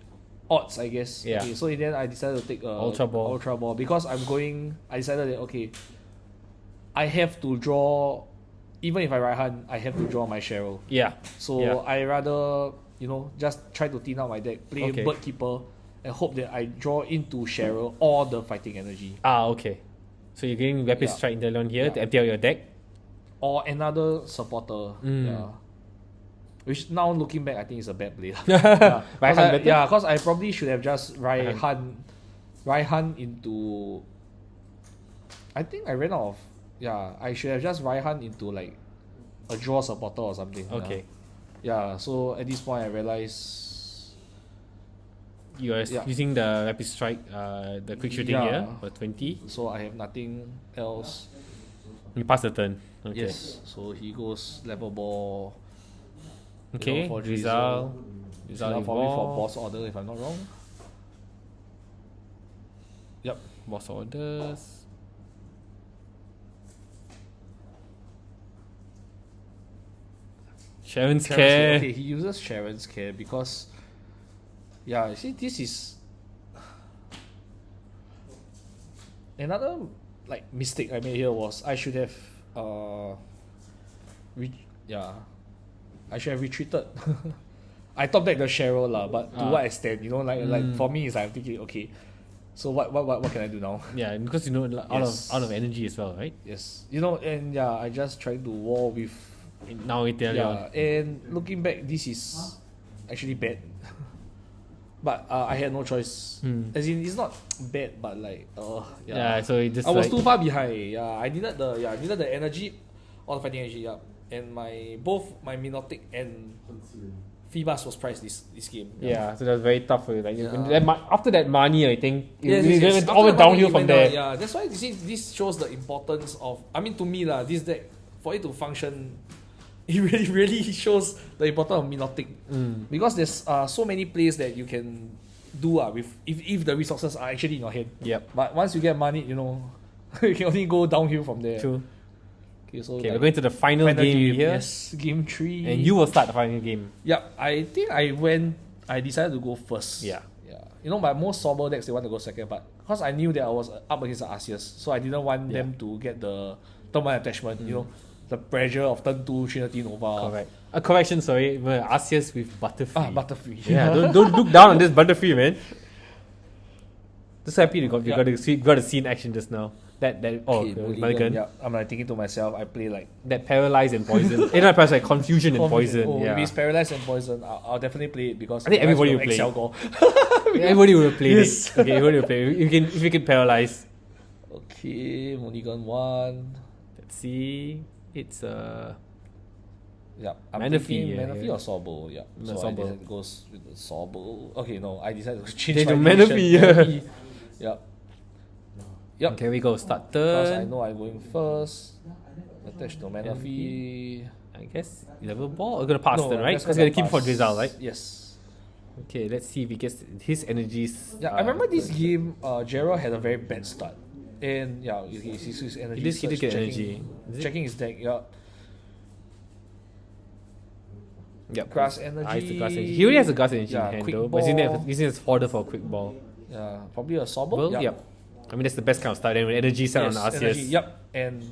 odds, I guess. Yeah. Okay, so in the end, I decided to take Ultra Ball. because I decided that okay, I have to draw. Even if I Raihan, I have to draw my Jaryl. Yeah. So Yeah. I rather just try to thin out my deck, play Okay. Bird Keeper, and hope that I draw into Jaryl or the fighting energy Okay. So you're getting Rapid Yeah. Strike Inteleon here Yeah. to empty out your deck. or another supporter. Yeah. Which now looking back, I think is a bad play. Raihan better? Because I probably should have just Raihan into. I think I ran out of. Yeah, I should have just Raihan into like a draw supporter or something. Okay. Yeah. So at this point, I realized. You are using the Rapid Strike, the quick shooting here for 20. So I have nothing else. You pass the turn. Okay. Yes. So he goes level ball. Okay. For Rizal. Rizal probably for boss order if I'm not wrong. Yep. Boss orders. Sharon's Care. Okay, he uses Sharon's Care because you see this is another like mistake I made here was I should have I should have retreated. I thought back the Cheryl lah, but to what extent? Like for me is I'm thinking, okay, so what can I do now? Yeah, because out of energy as well, right? Yes. And I just trying to war with Now Inteleon. and looking back this is actually bad. But I had no choice. As in, it's not bad, but like, Yeah, so it just I was like, too far behind. Yeah, I needed the energy, or the fighting energy. Yeah, and both my Minotic and Phoebus was priced this game. Yeah, so that's very tough for you. Like Yeah. after that money, I think Yes, it yes. went After all the went downhill money, it from went there. down. Yeah, that's why you see this shows the importance of. I mean, to me lah, this deck for it to function, it really shows the importance of Minotic because there's so many plays that you can do with if the resources are actually in your hand. Yep. But once you get money, you can only go downhill from there. True. Okay, so Okay, we're going to the final game here. Yes, game 3. And you will start the final game. Yep, I think I decided to go first. Yeah. Yeah. My most sober decks, they want to go second, but because I knew that I was up against the Arceus, so I didn't want them to get the turn 1 attachment, the pressure of turn 2 Trinity Nova. Correct. A correction, sorry. Arceus with Butterfree. Butterfree. Yeah, don't look down on this Butterfree, man. Just happy you got to see in action just now. Mulligan. Yeah, I'm like thinking to myself, I play like That paralyze and poison. Not paralyze, like confusion and poison. Yeah. If it's paralyzed and poison, I'll definitely play it because I think everybody will play Excel it. Goal. Everybody would have played Yes. it. Okay, everybody will play it. If you can paralyze. Okay, Mulligan 1. Let's see. It's Yeah, I'm Manaphy, thinking yeah, Manaphy yeah. or Sobble. Yeah, No, so I Sobble. decided to go with the Sobble. Okay, no, I decided to change Change my to decision. Manaphy, yeah. Yep. Okay, we go. Start Because I turn. know I'm going first. Attach to Manaphy. I guess level ball. We're gonna pass No, turn, right? that's Because we're gonna keep it for pass. Drizzle, right? Yes. Okay, let's see if he gets his energies. Yeah, I remember this game. Jaryl had a very bad start, and yeah, he sees his energy. He did surge, get checking- energy. Is it? Checking his deck. Yeah. Yep. Grass He energy. has the grass energy. He already has the grass energy Yeah, in hand quick though. But he's ball. using his fodder for a quick ball. Yeah, probably a Sobble. Well, yeah. yep. I mean that's the best kind of start. And with energy set Yes, on Arceus. energy. Yep, and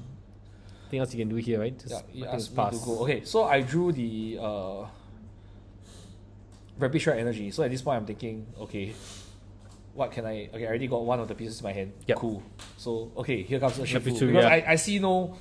Anything else you can do here, right? Just yeah, he I think asked me pass. to go. Okay, so I drew the Rapid Strike energy. So at this point, I'm thinking, okay, what can I? Okay, I already got one of the pieces in my hand. Yep. Cool. So okay, here comes the Urshifu, Urshifu. Because yeah. I see no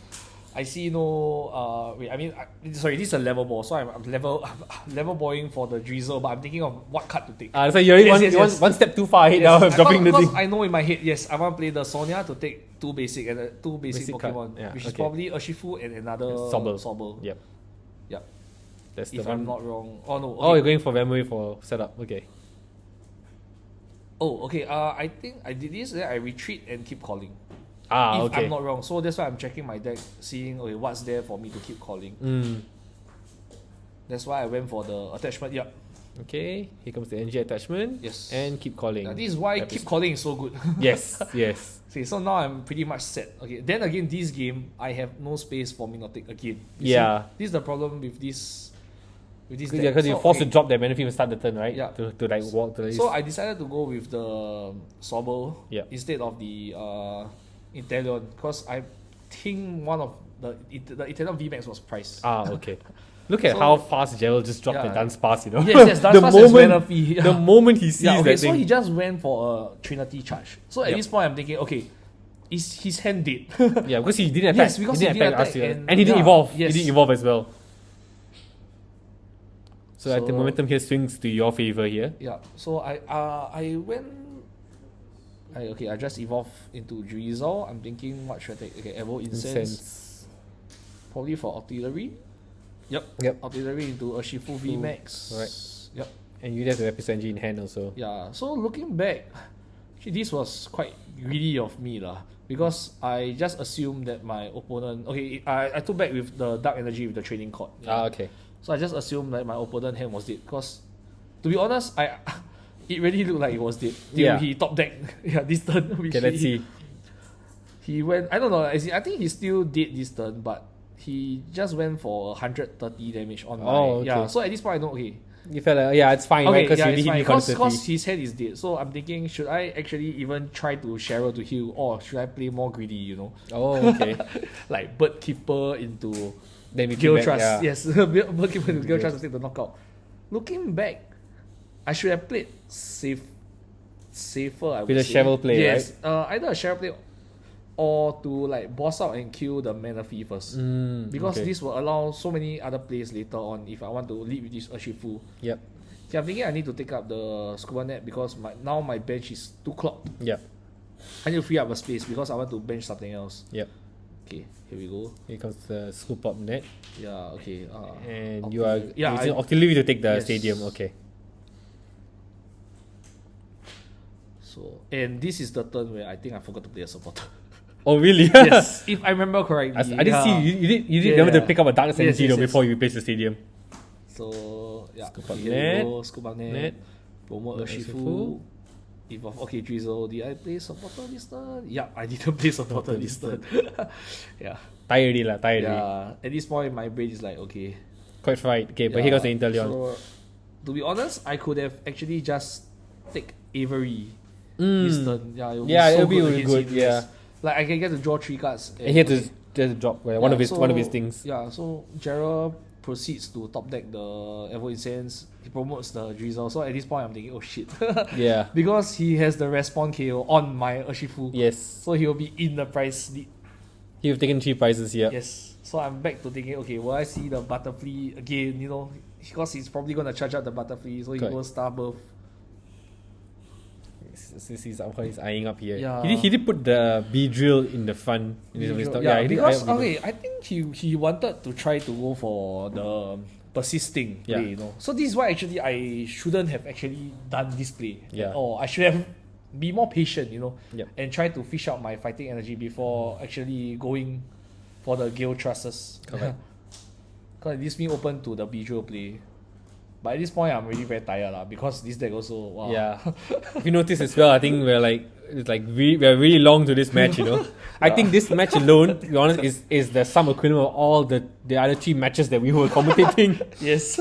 I see no. Wait, I mean, sorry, this is a level ball, so I'm level balling for the drizzle, but I'm thinking of what card to take. So you're already one step too far ahead now, dropping the thing. I know in my head, yes, I want to play the Sonia to take two basic Basic Pokemon, card. which is probably Urshifu and another Sobble. Yep. Yep. That's the If one. I'm not wrong. Oh no. Okay. Oh, you're going for memory for setup. Okay. Oh, okay. I think I did this. Then I retreat and keep calling. If I'm not wrong. So that's why I'm checking my deck, seeing what's there for me to keep calling. That's why I went for the attachment. Yep. Okay. Here comes the NG attachment. Yes. And keep calling. This is why keep calling is so good. Yes. Okay, so now I'm pretty much set. Okay. Then again, this game I have no space for Minotic again. You see, this is the problem with this. Deck. Yeah, because you're forced to drop that benefit and start the turn, right? Yeah. To like walk to the. So I decided to go with the Sobble instead of the Inteleon, because I think one of the Inteleon VMAX was priced. Okay. Look at how fast Jaryl just dropped the dance pass, Yes, dance pass is Manaphy. The moment he sees that so thing. he just went for a Trinity charge. So at this point I'm thinking, okay, is his hand dead? Yeah, because he didn't attack. Yes, because he didn't attack and he didn't evolve. Yes. He didn't evolve as well. So the momentum here swings to your favor here. Yeah. So I went. I just evolved into Drizzle. I'm thinking what should I take? Okay, Evo Incense. Probably for Artillery. Yep. Artillery into Urshifu VMAX. Right. Yep. And you have the Episode Energy in hand also. Yeah. So looking back, actually this was quite greedy of me lah. Because I just assumed that my opponent. Okay, I took back with the Dark Energy with the Training Cord. Okay. So I just assumed that my opponent hand was dead. Because, to be honest, it really looked like it was dead. Till he top deck. This turn. Okay, let's see. He went. I don't know. I think he's still dead this turn, but he just went for 130 damage on my. Okay. Yeah. So at this point, I know. Okay. You felt like it's fine, right? Because you hit me because his head is dead. So I'm thinking, should I actually even try to Cheryl to heal, or should I play more greedy? Oh, okay. Like Bird Keeper into. Then we Gale Trust, yes. Bird Keeper into Gale Trust to take the knockout. Looking back, I should have played safer. I would with a say. Cheryl play, yes, either a Cheryl play, or to like boss out and kill the Manaphy first. Because this will allow so many other plays later on if I want to lead with this Urshifu. Yep. Okay, I'm thinking I need to take up the Scuba Net because now my bench is too clogged. Yep. I need to free up a space because I want to bench something else. Yep. Okay, here we go. Here comes the Scoop Up Net. Yeah, okay. And you are using I Artillery to take the stadium. Okay. So, and this is the turn where I think I forgot to play a supporter. Oh really? Yes, if I remember correctly. I didn't see you did remember to pick up a Dark Energy before you replace the stadium. So Scoop Up Net. Scoop Up Net. Promote Urshifu. Evolve. Okay, Drizzle. Did I play supporter this turn? Yeah, I didn't play supporter this turn. Yeah. Tired already. Yeah. At this point, my brain is like, okay. Quite right. Okay, but here goes the Inteleon. So, to be honest, I could have actually just take Avery this turn. Yeah, it would be so good. Yeah. Like I can get to draw 3 cards. And he had to just drop one of his things. Yeah, so Jaryl proceeds to top deck the Evo Incense. He promotes the Drizzle. So at this point, I'm thinking, oh shit. Yeah. Because he has the respawn KO on my Urshifu. Yes. So he will be in the price lead. He've taken 3 prizes here. Yes. So I'm back to thinking, okay, will I see the Butterfly again? Because he's probably going to charge out the Butterfly. So he goes Star Buff. Since he's eyeing up here. Yeah. He did put the B-drill in the front. Because I think he wanted to try to go for the persisting play, So this is why actually I shouldn't have actually done this play. Yeah. Or I should have be more patient, Yep. and try to fish out my fighting energy before actually going for the Gale Trusses. Correct. Because it leaves me open to the B-drill play. But at this point, I'm really very tired because this deck also. Wow. Yeah. If you notice as well, I think we're really long to this match. I think this match alone, to be honest, is the sum equivalent of all the other 3 matches that we were commentating. Yes.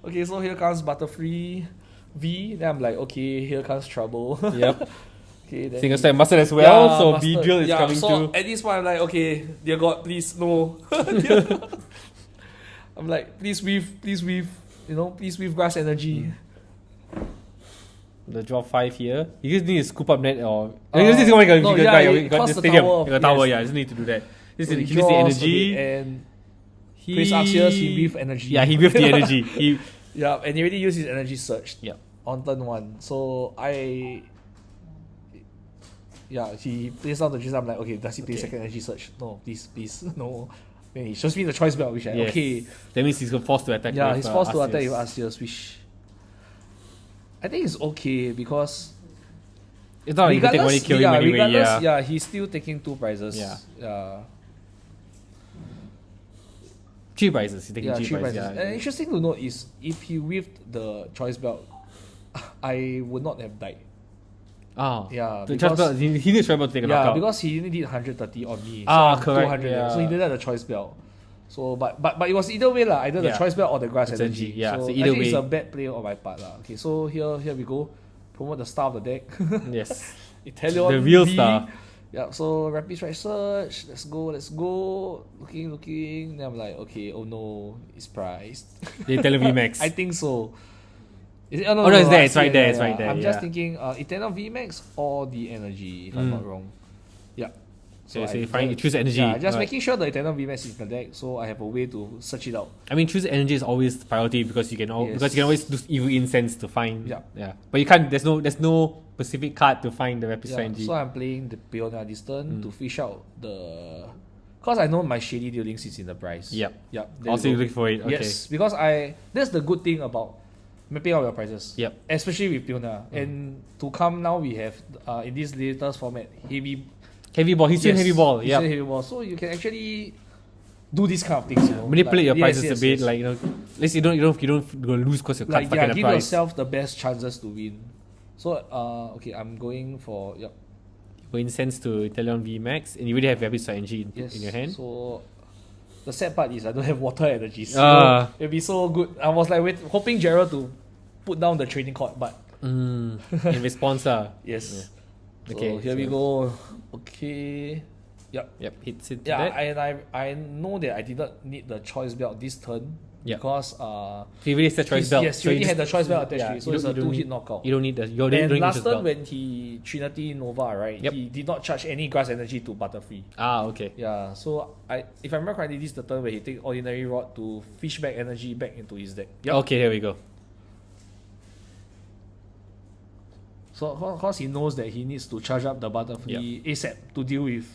Okay, so here comes Butterfly V. Then I'm like, okay, here comes trouble. Yep. Okay. Then Single Side Mustard as well. Yeah, so Mustard. B-drill is coming so too. At this point, I'm like, okay, dear God, please no. I'm like, please weave. Please weave Grass Energy. The draw 5 here. You just need to scoop up net or. This is going to got the stadium. The tower, you just need to do that. This So is he he needs the draws, energy. okay, and Chris Arceus, he breathed energy. Yeah, he breathed the energy. He Yeah, and he already used his energy surge. Yeah. On turn 1. So he plays down the G. I'm like, okay, does he play second energy surge? No, please, no. Then he shows me the choice belt, which okay. That means he's forced to attack. Yeah, with, he's forced to Arceus. attack with Arceus, which I think is okay because It's not like you can take money, kill him anyway. regardless, Yeah. he's still taking 2 prizes. Yeah. 3 prizes. He's taking 3 3 prizes. prizes. Yeah. And interesting to note is if he whiffed the choice belt, I would not have died. Oh. Yeah, The because- choice belt, he needs choice belt to take a knockout. Because he only did 130 on me. Ah, so correct, 200. yeah. So he needed the choice belt. So but it was either way lah, either the Yeah. choice belt or the grass It's energy. energy, yeah, so I either think it's way. a bad play on my part lah. Okay, so here we go. Promote the star of the deck. Yes. Inteleon The real V. star. Yeah, so rapid strike search. Let's go. Looking. Then I'm like, okay, oh no, it's priced. The Inteleon VMAX. I think so. Is it? Oh, no, it's there, I it's see right it, there, it's right there, I'm just yeah. thinking Inteleon VMAX or the energy, if I'm not wrong. Yeah. So you choose energy. Yeah, just Right. making sure the Inteleon VMAX is in the deck, so I have a way to search it out. I mean, choose energy is always priority because you can always do evil incense to find. Yeah. But you can't. There's no specific card to find the rapid Yeah, energy. so I'm playing the Peonia this turn to fish out the. Because I know my shady dealings is in the price. Yep. there Also, you you go. look for it. Okay. Yes, because that's the good thing about mapping out your prices. Yep. Especially with Peonia. And to come now, we have in this latest format Heavy ball. He's still Yes, heavy ball. he's Yeah. still heavy ball. So you can actually do these kind of things. Manipulate your prices yes, a bit, yes. like at least you don't go lose because your cards Like stuck in the give price. yourself the best chances to win. So okay, I'm going for Go incense to Inteleon VMAX, and you already have rapid energy in your hand. So the sad part is I don't have water energies. It'll be so good. I was like hoping Jaryl to put down the training court, but In response, yes. Yeah. So Okay, here we go. Okay. Yep, hits it. Yeah, and I know that I did not need the choice belt this turn Yep. because He already has the choice belt. yes, he so already you had the choice belt attached yeah, to it, so you it's a don't 2-hit need- knockout. You don't need the. You don't And need last the turn belt. when he Trinity Nova, right? Yep. He did not charge any grass energy to Butterfree. Okay. Yeah, so if I remember correctly, this is the turn where he take Ordinary Rod to fish back energy back into his deck. Yep. Okay, here we go. So because he knows that he needs to charge up the Butterfree ASAP to deal with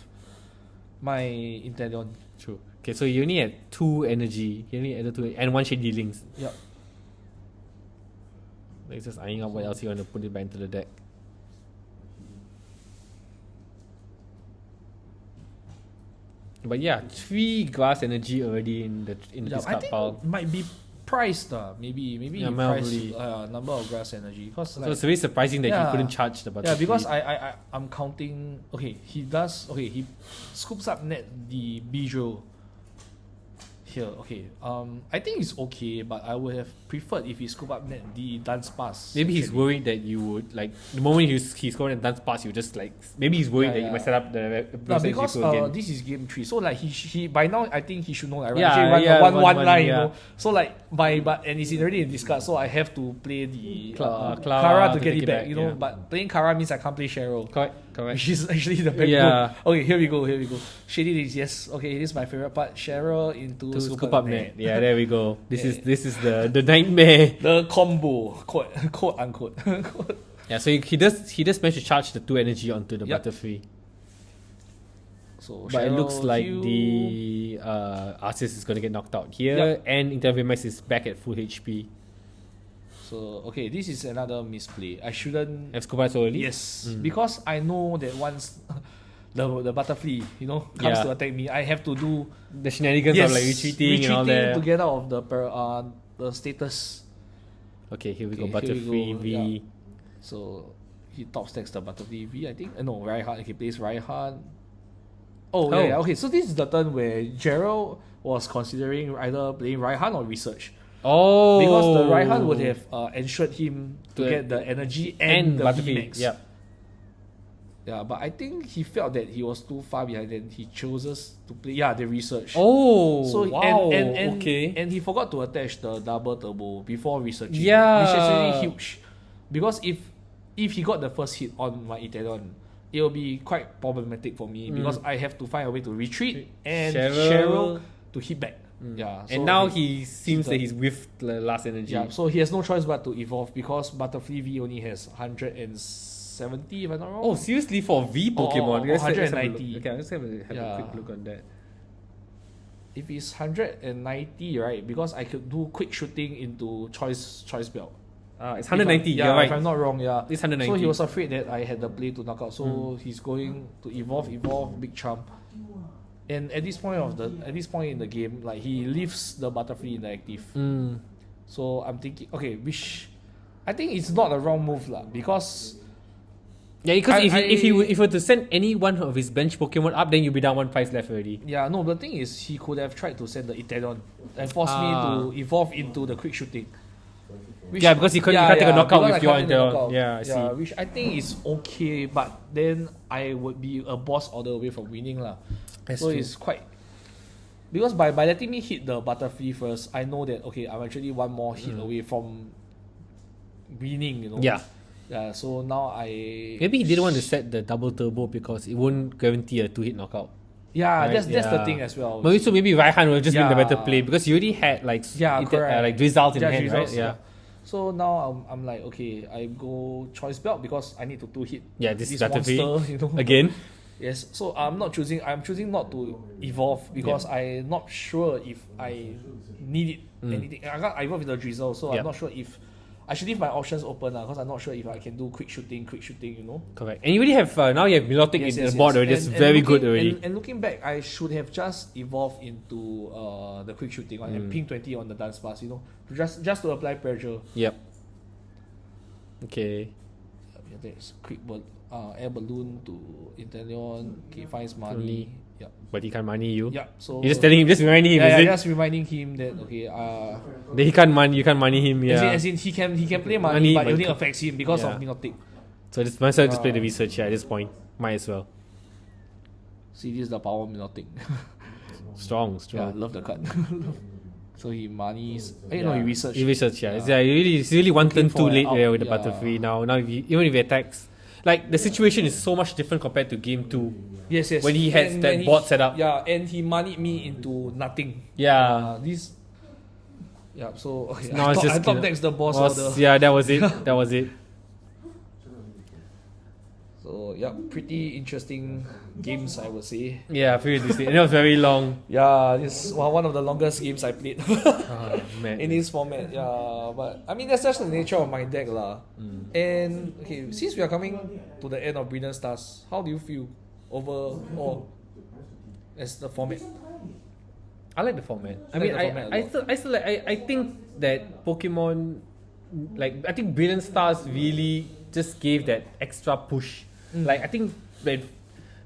my Inteleon. True. Okay, so you only had 2 energy. You only added 2 and 1 shady links. Yep. Like just eyeing up what else you want to put it back into the deck. But yeah, 3 grass energy already in the I discard think pile. might be priced. Maybe Yeah, he might priced be. number of grass energy. Because So it's very surprising that Yeah. he couldn't charge the button. yeah, because I'm counting. Okay, he scoops up net the Beedrill here. Okay, I think it's okay, but I would have preferred if he scoop up net the Dance Pass. Maybe he's actually. worried that you would like the moment he's going to dance pass, you just like maybe he's worried Yeah, that you yeah. might set up the No, Urshifu because again. this is game 3, so like he by now I think he should know like Yeah, actually run yeah, the 1-1 1-1, line, you yeah. know. So like and it's already in discard, so I have to play the Clara Kara to get take it back, you know. yeah. But playing Kara means I can't play Cheryl. Correct. Which is actually the back Yeah. row. Okay, here we go. Shady Links, yes. Okay, this is my favorite part. Cheryl into To Super scoop up Net. net. Yeah, there we go. This is the nightmare. The combo, quote unquote. Yeah, so he does manage to charge the 2 energy onto the Yep. Butterfree. So But it looks Cheryl, like Hwee. the Arceus is gonna get knocked out here, Yep. and Inteleon VMAX is back at full HP. So okay, this is another misplay. I shouldn't. Have scoop out so early? Yes, because I know that once the Butterfree, you know, comes Yeah. to attack me, I have to do The shenanigans of like retreating and all that. to get out of the status. Okay, here we go. Okay, here we Butterfree go, V. yeah. So he top stacks the Butterfree V, I think. No, Raihan. He plays Raihan. Oh, yeah. Okay, so this is the turn where Jaryl was considering either playing Raihan or Research. Oh, Because the Raihan would have ensured him to get the energy and the Butterfree. VMAX. Yep. Yeah, but I think he felt that he was too far behind and he chooses to play the Research. Oh, So wow. and okay. and he forgot to attach the double turbo before researching. Yeah. Which is actually huge. Because if he got the first hit on my Inteleon, it will be quite problematic for me because I have to find a way to retreat and Jaryl Cheryl to hit back. Yeah, and now he seems that he's with the last energy. Yeah, so he has no choice but to evolve because Butterfree V only has 170 if I'm not wrong. Oh, seriously, for V Pokemon? Or Let's have a look. 190. Okay, let's have a quick look on that. If it's 190, right? Because I could do quick shooting into choice belt. It's 190, you're right. If I'm not wrong, yeah. It's 190. So he was afraid that I had the play to knock out. So he's going to evolve, big chump. And at this point in the game, like he leaves the Butterfree in the active. So I'm thinking, okay, I think it's not a wrong move lah, because because if he were to send any one of his bench Pokemon up, then you'll be down 1 price left already. Yeah, no, the thing is he could have tried to send the Inteleon and force me to evolve into the quick shooting. Because you can't take a knockout with your Inteleon. Yeah, I see. Which I think is okay, but then I would be a boss order away from winning lah. So true. It's quite, because by letting me hit the Butterfree first, I know that okay, I'm actually one more hit away from winning. You know. Yeah. Yeah. So now maybe he didn't want to set the double turbo because it won't guarantee a 2-hit knockout. Yeah, right? that's the thing as well. So maybe Raihan will just been the better play because you already had like results in hand, right? Yeah. So now I'm like, okay, I go choice belt because I need to 2-hit. Yeah, this monster, you know. Again. Yes. So I'm choosing not to evolve because I'm not sure if I need anything. I evolve with the drizzle, so I'm not sure if I should leave my options open because I'm not sure if I can do quick shooting, you know. Correct. And you already have now you have Milotic in the board already. It's very good already. And looking back, I should have just evolved into the quick shooting one and ping 20 on the dance pass, you know, just to apply pressure. Yep. Okay. There's quick air balloon to Inteleon. Okay, finds money. Yeah. But he can't money you. Yeah. So you're just telling him, just reminding him. Just reminding him that okay. That he can't money. You can't money him. Yeah. As in he can play money, but it only affects him because of Milotic. So might as well just play the research at this point. Might as well. See, this is the power of Milotic. strong. Yeah, love the card. So he monies. He researched. He researched, yeah. It's really one turn too late there with the Butterfree now. Now, even if he attacks, like the situation is so much different compared to game 2. Yes. When he had that board set up. Yeah, and he moneyed me into nothing. Yeah. So okay. No, I thought that's the boss order. Yeah, that was it. That was it. So pretty interesting games, I would say. Yeah, pretty interesting. And it was very long. Yeah, it's one of the longest games I played man. in this format. Yeah, but I mean that's just the nature of my deck lah. And okay, since we are coming to the end of Brilliant Stars, how do you feel overall as the format? I like the format. I think that Pokemon, like I think Brilliant Stars really just gave that extra push. Like I think when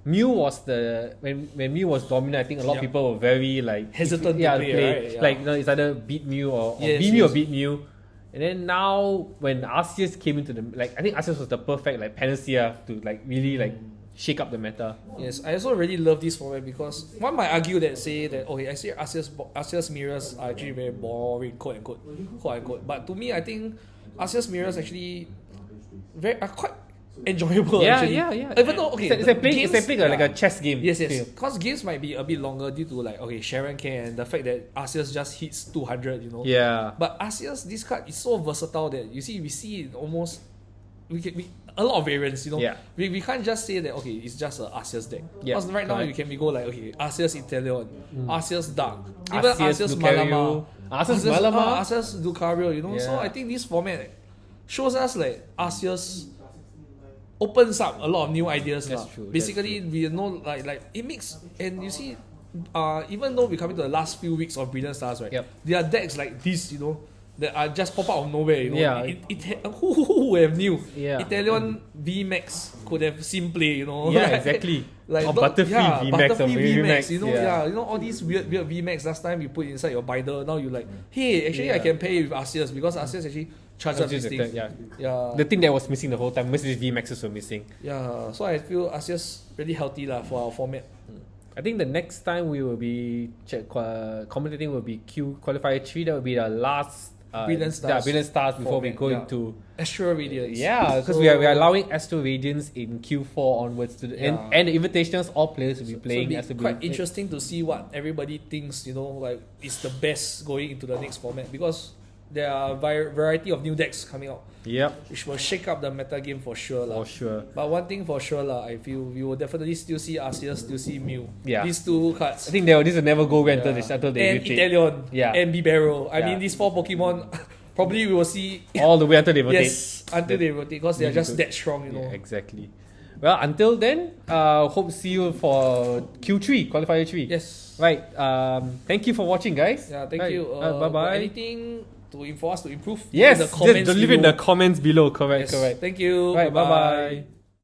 Mew was when Mew was dominant, I think a lot of people were very like hesitant to play. Right? Yeah. Like it's either beat Mew or beat Mew or beat Mew. And then now when Arceus came into the I think Arceus was the perfect panacea to really shake up the meta. Yes, I also really love this format because one might argue that say that I say Arceus mirrors are actually very boring, quote unquote. But to me, I think Arceus mirrors actually are quite enjoyable. Yeah. Even though it's like a chess game. Yes. Because games might be a bit longer due to Sharon K and the fact that Arceus just hits 200. You know. Yeah. But Arceus, this card is so versatile that we see it almost. We a lot of variants, you know. Yeah. We can't just say that it's just an Arceus deck. Because right now you can go Arceus Inteleon, Arceus Dark, even Arceus Malama, Arceus Lucario, you know. So I think this format shows us Arceus opens up a lot of new ideas. That's true. Basically we know it makes, and you see even though we're coming to the last few weeks of Brilliant Stars, right? Yep. There are decks like this, you know, that are just pop out of nowhere, you know. Yeah. Who would have knew? Yeah. Inteleon VMAX could have seen play, you know. Yeah, exactly. Butterfree VMAX or VMAX, you know, you know all these weird VMAX last time you put inside your binder. Now you hey, actually I can play with Arceus because Arceus actually charges up this thing. Yeah. The thing that was missing the whole time, most of these VMAXs were missing. Yeah, so I feel Arceus really healthy for our format. I think the next time we will be commentating will be Qualifier 3. That will be the last Brilliant Stars. Brilliant Stars before we format, go yeah. into Astral Radiance. yeah, because we are allowing Astro Radiance in Q4 onwards to the, and the invitations, all players will be playing so Astro it'll be quite Radiance. interesting to see what everybody thinks, like is the best going into the next format, because there are a variety of new decks coming out, Yep, which will shake up the meta game for sure. for sure. But one thing for sure, I feel we will definitely still see Arceus, still see Mew. Yeah. These two cards. I think this will never go away until they and rotate. Inteleon. Yeah. And Bibarel. I Yeah. mean, these 4 Pokemon, probably we will see all the way until they rotate. yes, until they rotate, because they are Really just good. that strong, Yeah, exactly. Well, until then, hope to see you for Q3, Qualifier 3. Yes. Right. Thank you for watching, guys. Yeah, thank Right. you. Bye bye. Anything for us to improve? Yes, in the comments just leave it in below. the comments below. Correct, Yes. correct. Thank you. Right, bye bye.